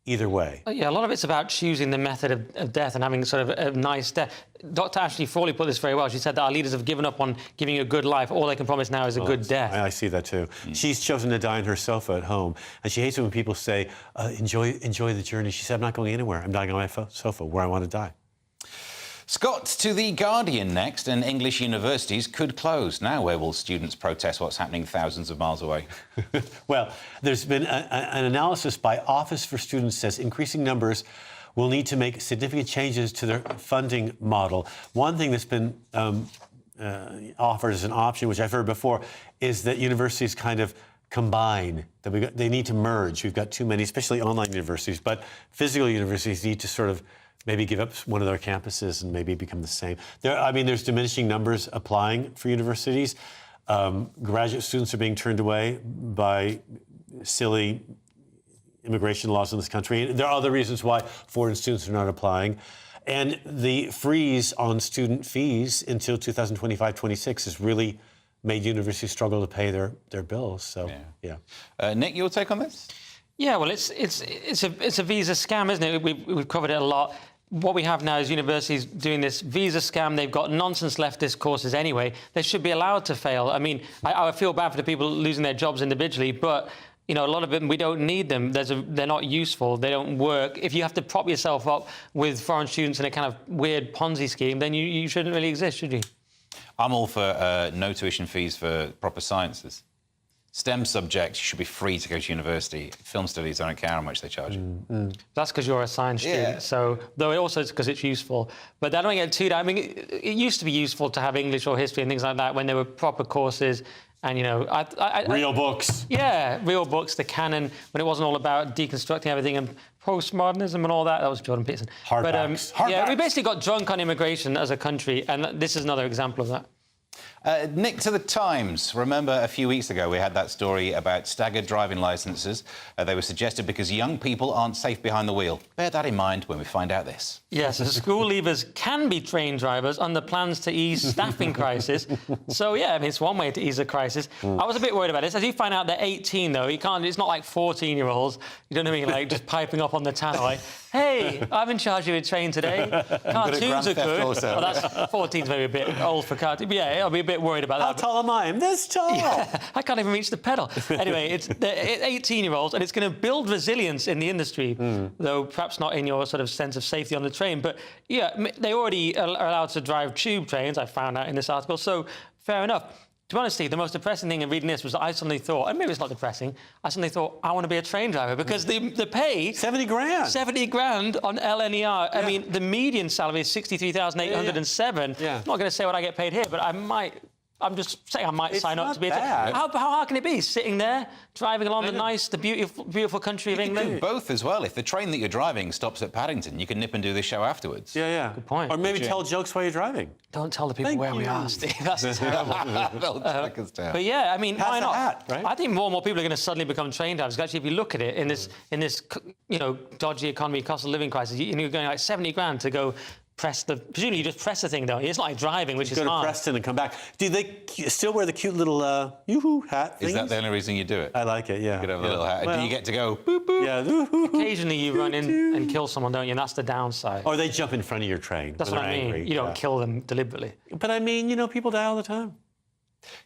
Either way. Yeah, a lot of it's about choosing the method of death and having sort of a nice death. Dr. Ashley Frawley put this very well. She said that our leaders have given up on giving a good life. All they can promise now is a good death. I see that too. She's chosen to die on her sofa at home, and she hates it when people say, enjoy the journey. She said, I'm not going anywhere. I'm dying on my sofa where I want to die. Scott, to The Guardian next, and English universities could close. Now, where will students protest what's happening thousands of miles away? Well, there's been an analysis by Office for Students says increasing numbers will need to make significant changes to their funding model. One thing that's been offered as an option, which I've heard before, is that universities kind of combine, that they need to merge. We've got too many, especially online universities, but physical universities need to sort of maybe give up one of their campuses and maybe become the same. There's diminishing numbers applying for universities. Graduate students are being turned away by silly immigration laws in this country. There are other reasons why foreign students are not applying. And the freeze on student fees until 2025-26 has really made universities struggle to pay their bills. So, yeah. Nick, your take on this? Yeah, well, it's a visa scam, isn't it? We've covered it a lot. What we have now is universities doing this visa scam. They've got nonsense leftist courses anyway. They should be allowed to fail. I mean, I feel bad for the people losing their jobs individually, but a lot of them, we don't need them. They're not useful. They don't work. If you have to prop yourself up with foreign students in a kind of weird Ponzi scheme, then you shouldn't really exist, should you? I'm all for no tuition fees for proper sciences. STEM subjects should be free to go to university. Film studies, I don't care how much they charge. That's because you're a science student. So, though it also is because it's useful. But I don't get too down. I mean, it used to be useful to have English or history and things like that when there were proper courses. And, real books. Yeah, real books, the canon, when it wasn't all about deconstructing everything and postmodernism and all that. That was Jordan Peterson. Hardbacks. Yeah, we basically got drunk on immigration as a country, and this is another example of that. Nick, to the Times. Remember a few weeks ago we had that story about staggered driving licences. They were suggested because young people aren't safe behind the wheel. Bear that in mind when we find out this. Yes, school leavers can be trained drivers under plans to ease staffing crisis. So, yeah, I mean, it's one way to ease a crisis. I was a bit worried about this. As you find out they're 18, though, it's not like 14-year-olds. You don't know what I mean, like just piping up on the tannoy. Hey, I'm in charge of your train today. Cartoons are good. Well, that's 14's maybe a bit old for cartoons. But yeah, I'll be a bit worried about that. How tall am I? I'm this tall. Yeah, I can't even reach the pedal. Anyway, it's 18-year-olds, and it's going to build resilience in the industry, though perhaps not in your sort of sense of safety on the train. But yeah, they already are allowed to drive tube trains, I found out in this article, so fair enough. To be honest, Steve, the most depressing thing in reading this was that I suddenly thought, and maybe it's not depressing, I suddenly thought, I want to be a train driver because the pay... 70 grand. 70 grand on LNER. Yeah. I mean, the median salary is 63,807. Yeah. I'm not going to say what I get paid here, but I might I'm just saying I might sign up to be. Bad. How hard can it be? Sitting there, driving along the beautiful country of England. You can do both as well. If the train that you're driving stops at Paddington, you can nip and do this show afterwards. Yeah. Good point. Or maybe tell jokes while you're driving. Don't tell the people where we are, Steve. That's terrible. They'll track us down. But yeah, I mean, why not? Hat, right? I think more and more people are going to suddenly become train drivers. Actually, if you look at it in this dodgy economy, cost of living crisis, you're going like 70 grand to go. Presumably you just press the thing, don't you? It's not like driving, which is hard. Go to Preston and come back. Do they still wear the cute little yoo-hoo hat things? Is that the only reason you do it? I like it, yeah. You could have a little hat. Well, do you get to go boop, boop? Yeah. Occasionally you run in and kill someone, don't you? And that's the downside. Or they jump in front of your train. That's what I mean. Angry. You don't kill them deliberately. But I mean, people die all the time.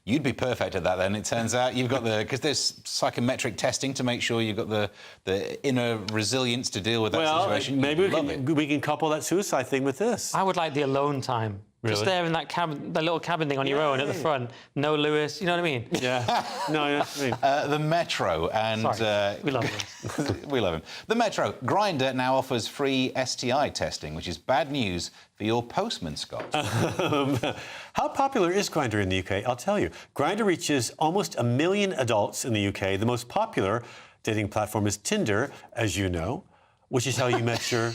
You'd be perfect at that then, it turns out. You've got because there's psychometric testing to make sure you've got the inner resilience to deal with that situation. Maybe we can couple that suicide thing with this. I would like the alone time. Really? Just there in that cabin, the little cabin thing on your own at the front. No Lewis, you know what I mean? Yeah. No, I know what you mean. The Metro and... Sorry, we love him. We love him. The Metro. Grindr now offers free STI testing, which is bad news for your postman, Scott. How popular is Grindr in the UK? I'll tell you. Grindr reaches almost 1 million adults in the UK. The most popular dating platform is Tinder, as you know, which is how you met your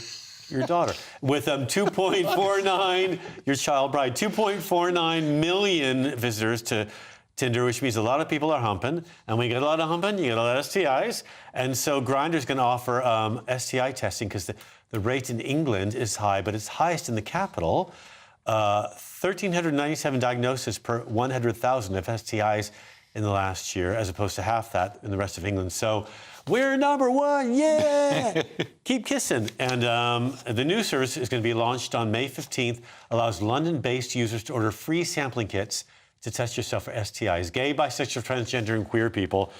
daughter. With 2.49, your child bride, 2.49 million visitors to Tinder, which means a lot of people are humping. And when you get a lot of humping, you get a lot of STIs. And so Grindr's going to offer STI testing because the rate in England is high, but it's highest in the capital. 1,397 diagnoses per 100,000 of STIs in the last year, as opposed to half that in the rest of England. So we're number one, yeah! Keep kissing. And the new service is going to be launched on May 15th, allows London-based users to order free sampling kits to test yourself for STIs. Gay, bisexual, transgender, and queer people,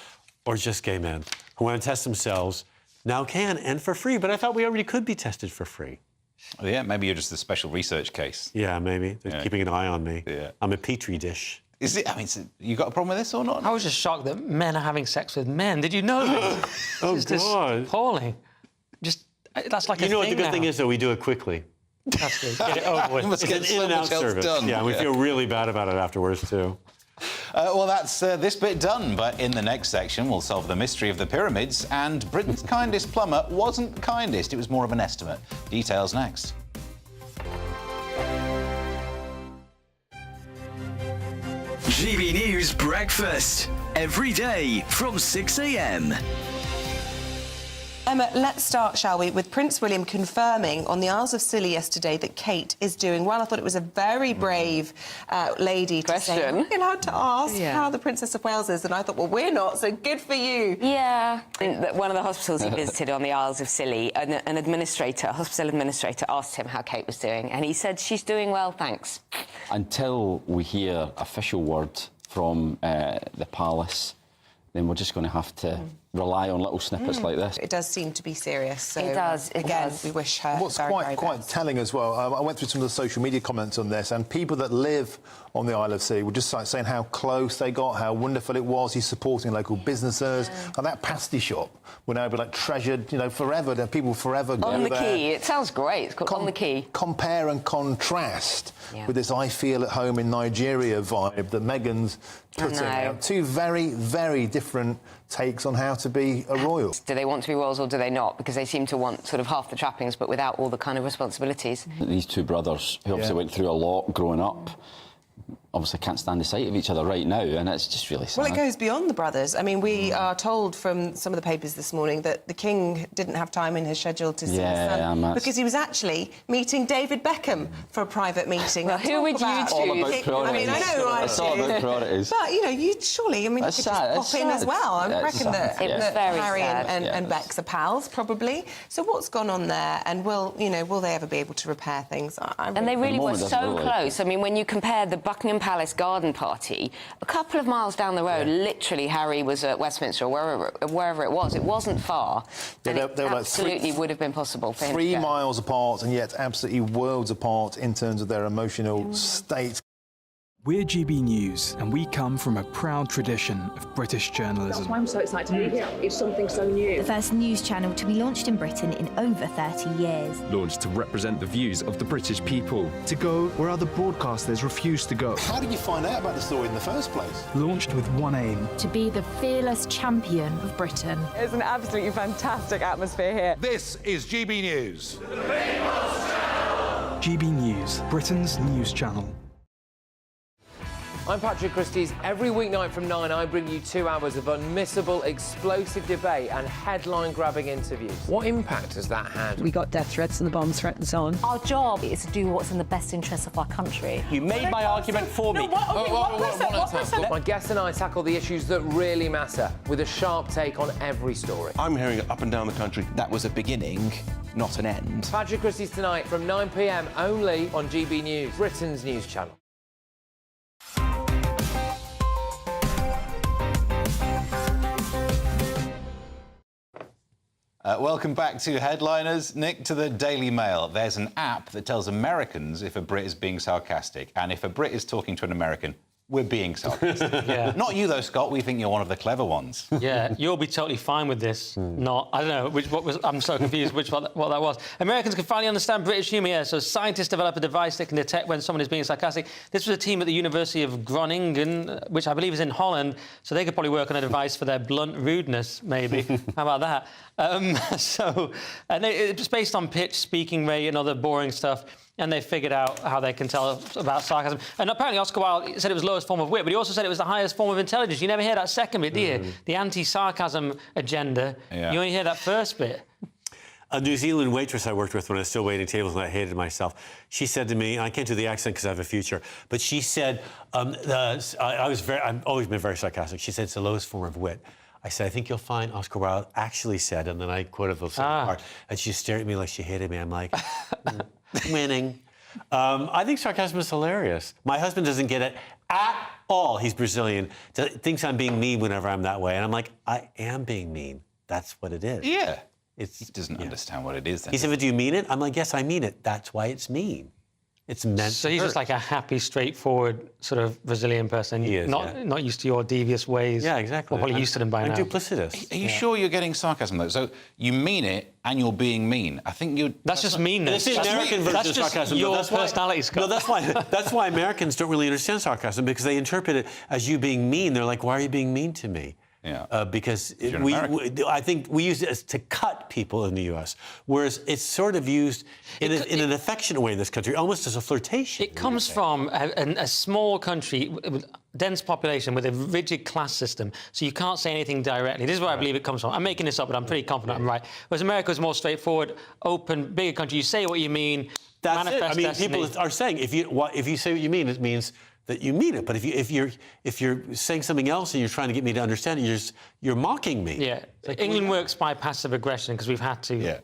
or just gay men who want to test themselves now can, and for free. But I thought we already could be tested for free. Oh, yeah, maybe you're just a special research case. Yeah, maybe. They're keeping an eye on me. Yeah. I'm a petri dish. Is it? I mean, you got a problem with this or not? I was just shocked that men are having sex with men. Did you know this? Oh, it's God. Just appalling. That's like a thing. You know what the good now. thing is, though? We do it quickly. That's good. Get it over with. Must It's get an so in-and-out much else service. done. Yeah, we feel really bad about it afterwards, too. Well, that's this bit done. But in the next section, we'll solve the mystery of the pyramids. And Britain's kindest plumber wasn't kindest. It was more of an estimate. Details next. GB News Breakfast. Every day from 6 a.m. Emma, let's start, shall we, with Prince William confirming on the Isles of Scilly yesterday that Kate is doing well. I thought it was a very brave lady to say, "Are we allowed to ask how the Princess of Wales is?" And I thought, well, we're not, so good for you. Yeah. One of the hospitals he visited on the Isles of Scilly, an administrator, a hospital administrator, asked him how Kate was doing, and he said, "She's doing well, thanks." Until we hear official word from the palace, then we're just going to have to rely on little snippets like this. It does seem to be serious. So, It does. We wish her What's very, very quite best. telling as well, I went through some of the social media comments on this, and people that live on the Isle of Scilly were just like saying how close they got, how wonderful it was. He's supporting local businesses, and that pasty shop will now be like treasured, forever. The people forever go there. On the Quay. It sounds great. It's called On the Quay. Compare and contrast with this "I feel at home in Nigeria" vibe that Meghan's putting out. Two very, very different takes on how to be a royal. Do they want to be royals or do they not? Because they seem to want sort of half the trappings but without all the kind of responsibilities. These two brothers, who obviously went through a lot growing up, obviously can't stand the sight of each other right now, and it's just really sad. Well, it goes beyond the brothers. I mean, we are told from some of the papers this morning that the King didn't have time in his schedule to see his son because he was actually meeting David Beckham for a private meeting. Well, who would you choose? I mean, I know, right? It's all about priorities. But, you surely, you could just pop in as well. I reckon that Harry and Bex are pals, probably. So what's gone on there, and will they ever be able to repair things? And they really were so close. I mean, when you compare the Buckingham Palace garden party, a couple of miles down the road, literally Harry was at Westminster or wherever it was. It wasn't far. And it absolutely would have been possible for him to 3 go. miles apart, and yet absolutely worlds apart in terms of their emotional state. We're GB News, and we come from a proud tradition of British journalism. That's why I'm so excited to be here. It's something so new. The first news channel to be launched in Britain in over 30 years. Launched to represent the views of the British people. To go where other broadcasters refuse to go. How did you find out about the story in the first place? Launched with one aim. To be the fearless champion of Britain. It's an absolutely fantastic atmosphere here. This is GB News. GB News, Britain's news channel. I'm Patrick Christie's. Every weeknight from 9, I bring you 2 hours of unmissable, explosive debate and headline-grabbing interviews. What impact has that had? We got death threats and the bomb threat and so on. Our job is to do what's in the best interest of our country. You made my argument for me. My guests and I tackle the issues that really matter, with a sharp take on every story. I'm hearing it up and down the country. That was a beginning, not an end. Patrick Christie's tonight from 9 p.m. only on GB News, Britain's news channel. Welcome back to Headliners. Nick, to the Daily Mail. There's an app that tells Americans if a Brit is being sarcastic, and if a Brit is talking to an American, we're being sarcastic. Yeah. Not you, though, Scott. We think you're one of the clever ones. Yeah, you'll be totally fine with this. Not, I don't know, I'm so confused what that was. Americans can finally understand British humour, yeah. So scientists develop a device that can detect when someone is being sarcastic. This was a team at the University of Groningen, which I believe is in Holland, so they could probably work on a device for their blunt rudeness, maybe. How about that? It's based on pitch, speaking rate and other boring stuff. And they figured out how they can tell about sarcasm. And apparently Oscar Wilde said it was the lowest form of wit, but he also said it was the highest form of intelligence. You never hear that second bit, do you? The anti-sarcasm agenda. Yeah. You only hear that first bit. A New Zealand waitress I worked with when I was still waiting tables and I hated myself, she said to me, I can't do the accent because I have a future, but she said, I've always been very sarcastic. She said it's the lowest form of wit. I said, I think you'll find Oscar Wilde actually said, and then I quoted the second part, and she stared at me like she hated me. I'm like, winning. I think sarcasm is hilarious. My husband doesn't get it at all. He's Brazilian. Thinks I'm being mean whenever I'm that way. And I'm like, I am being mean. That's what it is. Yeah. He doesn't understand what it is then. He said, but do you mean it? I'm like, yes, I mean it. That's why it's mean. It's meant So he's just like a happy, straightforward sort of Brazilian person. He is, not used to your devious ways. Yeah, exactly. Or probably used to them by now. Duplicitous. Are you sure you're getting sarcasm, though? So you mean it and you're being mean. I think you're... That's just meanness. It's the American version of sarcasm. Your personality, Scott. No, that's why Americans don't really understand sarcasm, because they interpret it as you being mean. They're like, why are you being mean to me? Yeah. Because I think we use it as to cut people in the U.S., whereas it's sort of used in an affectionate way in this country, almost as a flirtation. It comes from a small country with dense population with a rigid class system, so you can't say anything directly. This is where I believe it comes from. I'm making this up, but I'm pretty confident I'm right. Whereas America is more straightforward, open, bigger country. You say what you mean. That's it. I mean, people are saying if you say what you mean, it means that you mean it. But if you're saying something else and you're trying to get me to understand it, you're mocking me. Yeah. Like, England works by passive aggression because we've had to. Yeah.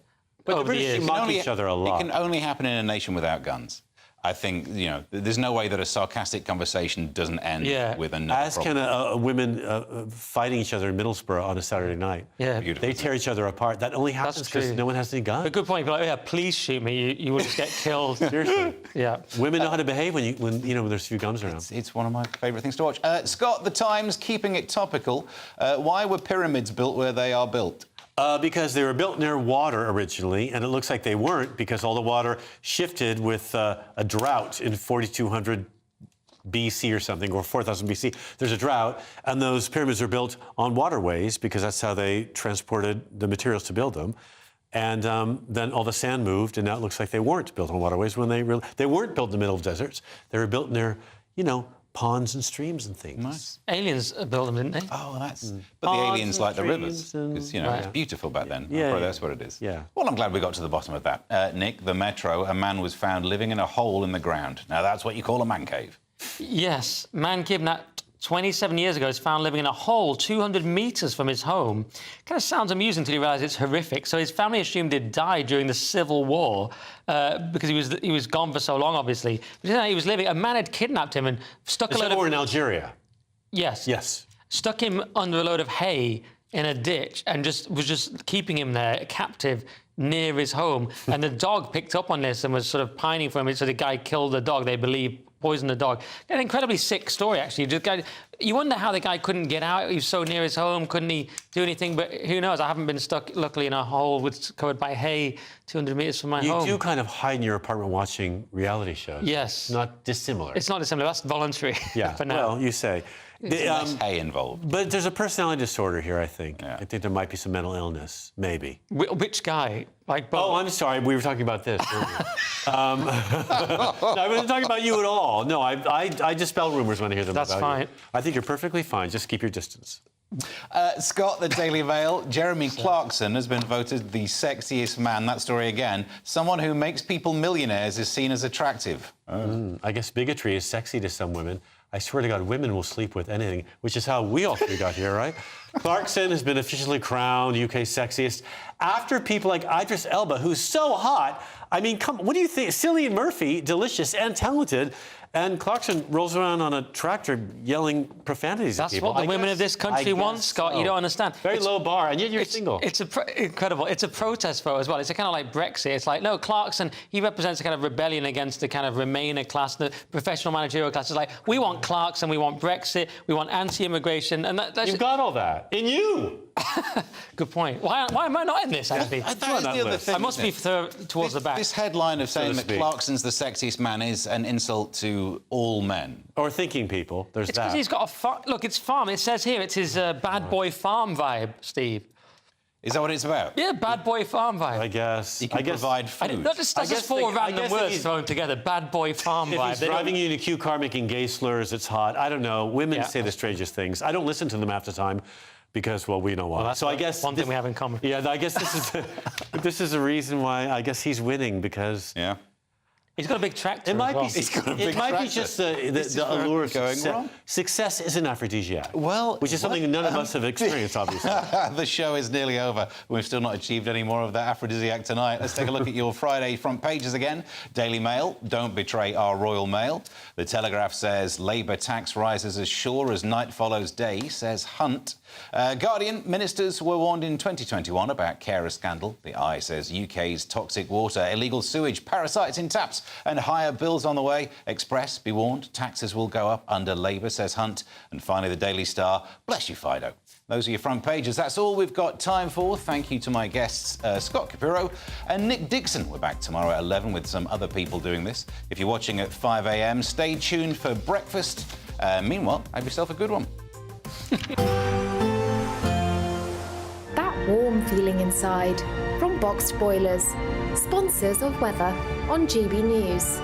But over the British mock each other a lot. It can only happen in a nation without guns. I think, there's no way that a sarcastic conversation doesn't end with another As can women fighting each other in Middlesbrough on a Saturday night. Yeah. Beautiful. They tear each other apart. That only happens because no one has any guns. A good point. Like, please shoot me. You will just get killed. Seriously. Yeah. Women know how to behave when there's a few guns around. It's one of my favourite things to watch. Scott, The Times, keeping it topical. Why were pyramids built where they are built? Because they were built near water originally, and it looks like they weren't because all the water shifted with a drought in 4200 BC or something, or 4000 BC. There's a drought, and those pyramids are built on waterways because that's how they transported the materials to build them. And then all the sand moved, and now it looks like they weren't built on waterways when they weren't built in the middle of deserts. They were built near, ponds and streams and things. Nice. Aliens built them, didn't they? Oh, that's... But the aliens like the rivers, because, it's beautiful back then. Yeah, Probably that's what it is. Yeah. Well, I'm glad we got to the bottom of that. Nick, the Metro, a man was found living in a hole in the ground. Now, that's what you call a man cave. Yes. Man kidnapped 27 years ago is found living in a hole 200 metres from his home. Kind of sounds amusing until you realise it's horrific. So his family assumed he'd died during the Civil War because he was gone for so long, obviously. But he was living... A man had kidnapped him and stuck a load of... war in Algeria? Yes. Yes. Stuck him under a load of hay in a ditch and was just keeping him there, captive, near his home. And the dog picked up on this and was sort of pining for him. So the guy killed the dog, they believe, poisoned the dog. An incredibly sick story, actually. You wonder how the guy couldn't get out. He was so near his home, couldn't he do anything? But who knows? I haven't been stuck, luckily, in a hole covered by hay 200 metres from my home. You do kind of hide in your apartment watching reality shows. Yes. Not dissimilar. It's not dissimilar. That's voluntary. Yeah, for now. Well, you say. There's less hay involved. But there's a personality disorder here, I think. Yeah. I think there might be some mental illness, maybe. Which guy? Like both? Oh, I'm sorry. We were talking about this. No, I wasn't talking about you at all. No, I dispel rumours when I hear them about you. That's fine. I think you're perfectly fine. Just keep your distance. Scott, the Daily Mail. Jeremy Clarkson has been voted the sexiest man. That story again. Someone who makes people millionaires is seen as attractive. I guess bigotry is sexy to some women. I swear to God, women will sleep with anything, which is how we all three got here, right? Clarkson has been officially crowned UK's sexiest after people like Idris Elba, who's so hot. I mean, what do you think? Cillian Murphy, delicious and talented, and Clarkson rolls around on a tractor yelling profanities at people. That's what the women of this country want, Scott. You don't understand. Very low bar, and yet you're single. It's incredible. It's a protest vote as well. It's a kind of like Brexit. It's like, no, Clarkson, he represents a kind of rebellion against the kind of Remainer class, the professional managerial class. It's like, we want Clarkson, we want Brexit, we want anti-immigration, and that's... You've got all that. In you! Good point. Why am I not in this, actually? That is the other thing, I must be towards the back. This headline of saying that Clarkson's the sexiest man is an insult to all men. Or thinking people. There's it's that. Because he's got a farm. Look, it's farm. It says here it's his bad boy farm vibe, Steve. Is that what it's about? Yeah, bad boy farm vibe. I guess. He can provide food. That's just four random words thrown together. Bad boy farm vibe. If he's driving you in a queue car making gay slurs, it's hot. I don't know. Women say the strangest things. I don't listen to them half the time. Because, well, we know why. Well, so I guess one thing we have in common. Yeah, I guess this is a reason why I guess he's winning because he's got a big tractor. It might be. He's got a big it might tractor. be just the allure of success. Success is an aphrodisiac. Well, which is something none of us have experienced, obviously. The show is nearly over. We've still not achieved any more of that aphrodisiac tonight. Let's take a look at your Friday front pages again. Daily Mail, don't betray our Royal Mail. The Telegraph says Labour tax rises as sure as night follows day, says Hunt. Guardian, ministers were warned in 2021 about carer scandal. The Eye says UK's toxic water, illegal sewage, parasites in taps and higher bills on the way. Express, be warned, taxes will go up under Labour, says Hunt. And finally, the Daily Star, bless you, Fido. Those are your front pages. That's all we've got time for. Thank you to my guests, Scott Capurro and Nick Dixon. We're back tomorrow at 11 with some other people doing this. If you're watching at 5 a.m, stay tuned for breakfast. Meanwhile, have yourself a good one. That warm feeling inside from Boxed Boilers, sponsors of weather on GB News.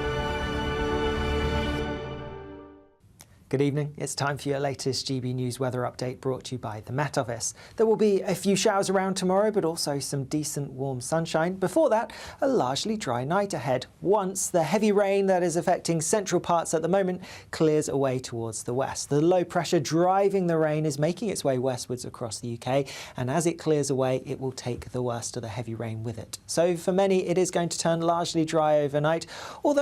Good evening. It's time for your latest GB News weather update brought to you by the Met Office. There will be a few showers around tomorrow, but also some decent warm sunshine. Before that, a largely dry night ahead once the heavy rain that is affecting central parts at the moment clears away towards the west. The low pressure driving the rain is making its way westwards across the UK, and as it clears away, it will take the worst of the heavy rain with it. So for many, it is going to turn largely dry overnight, although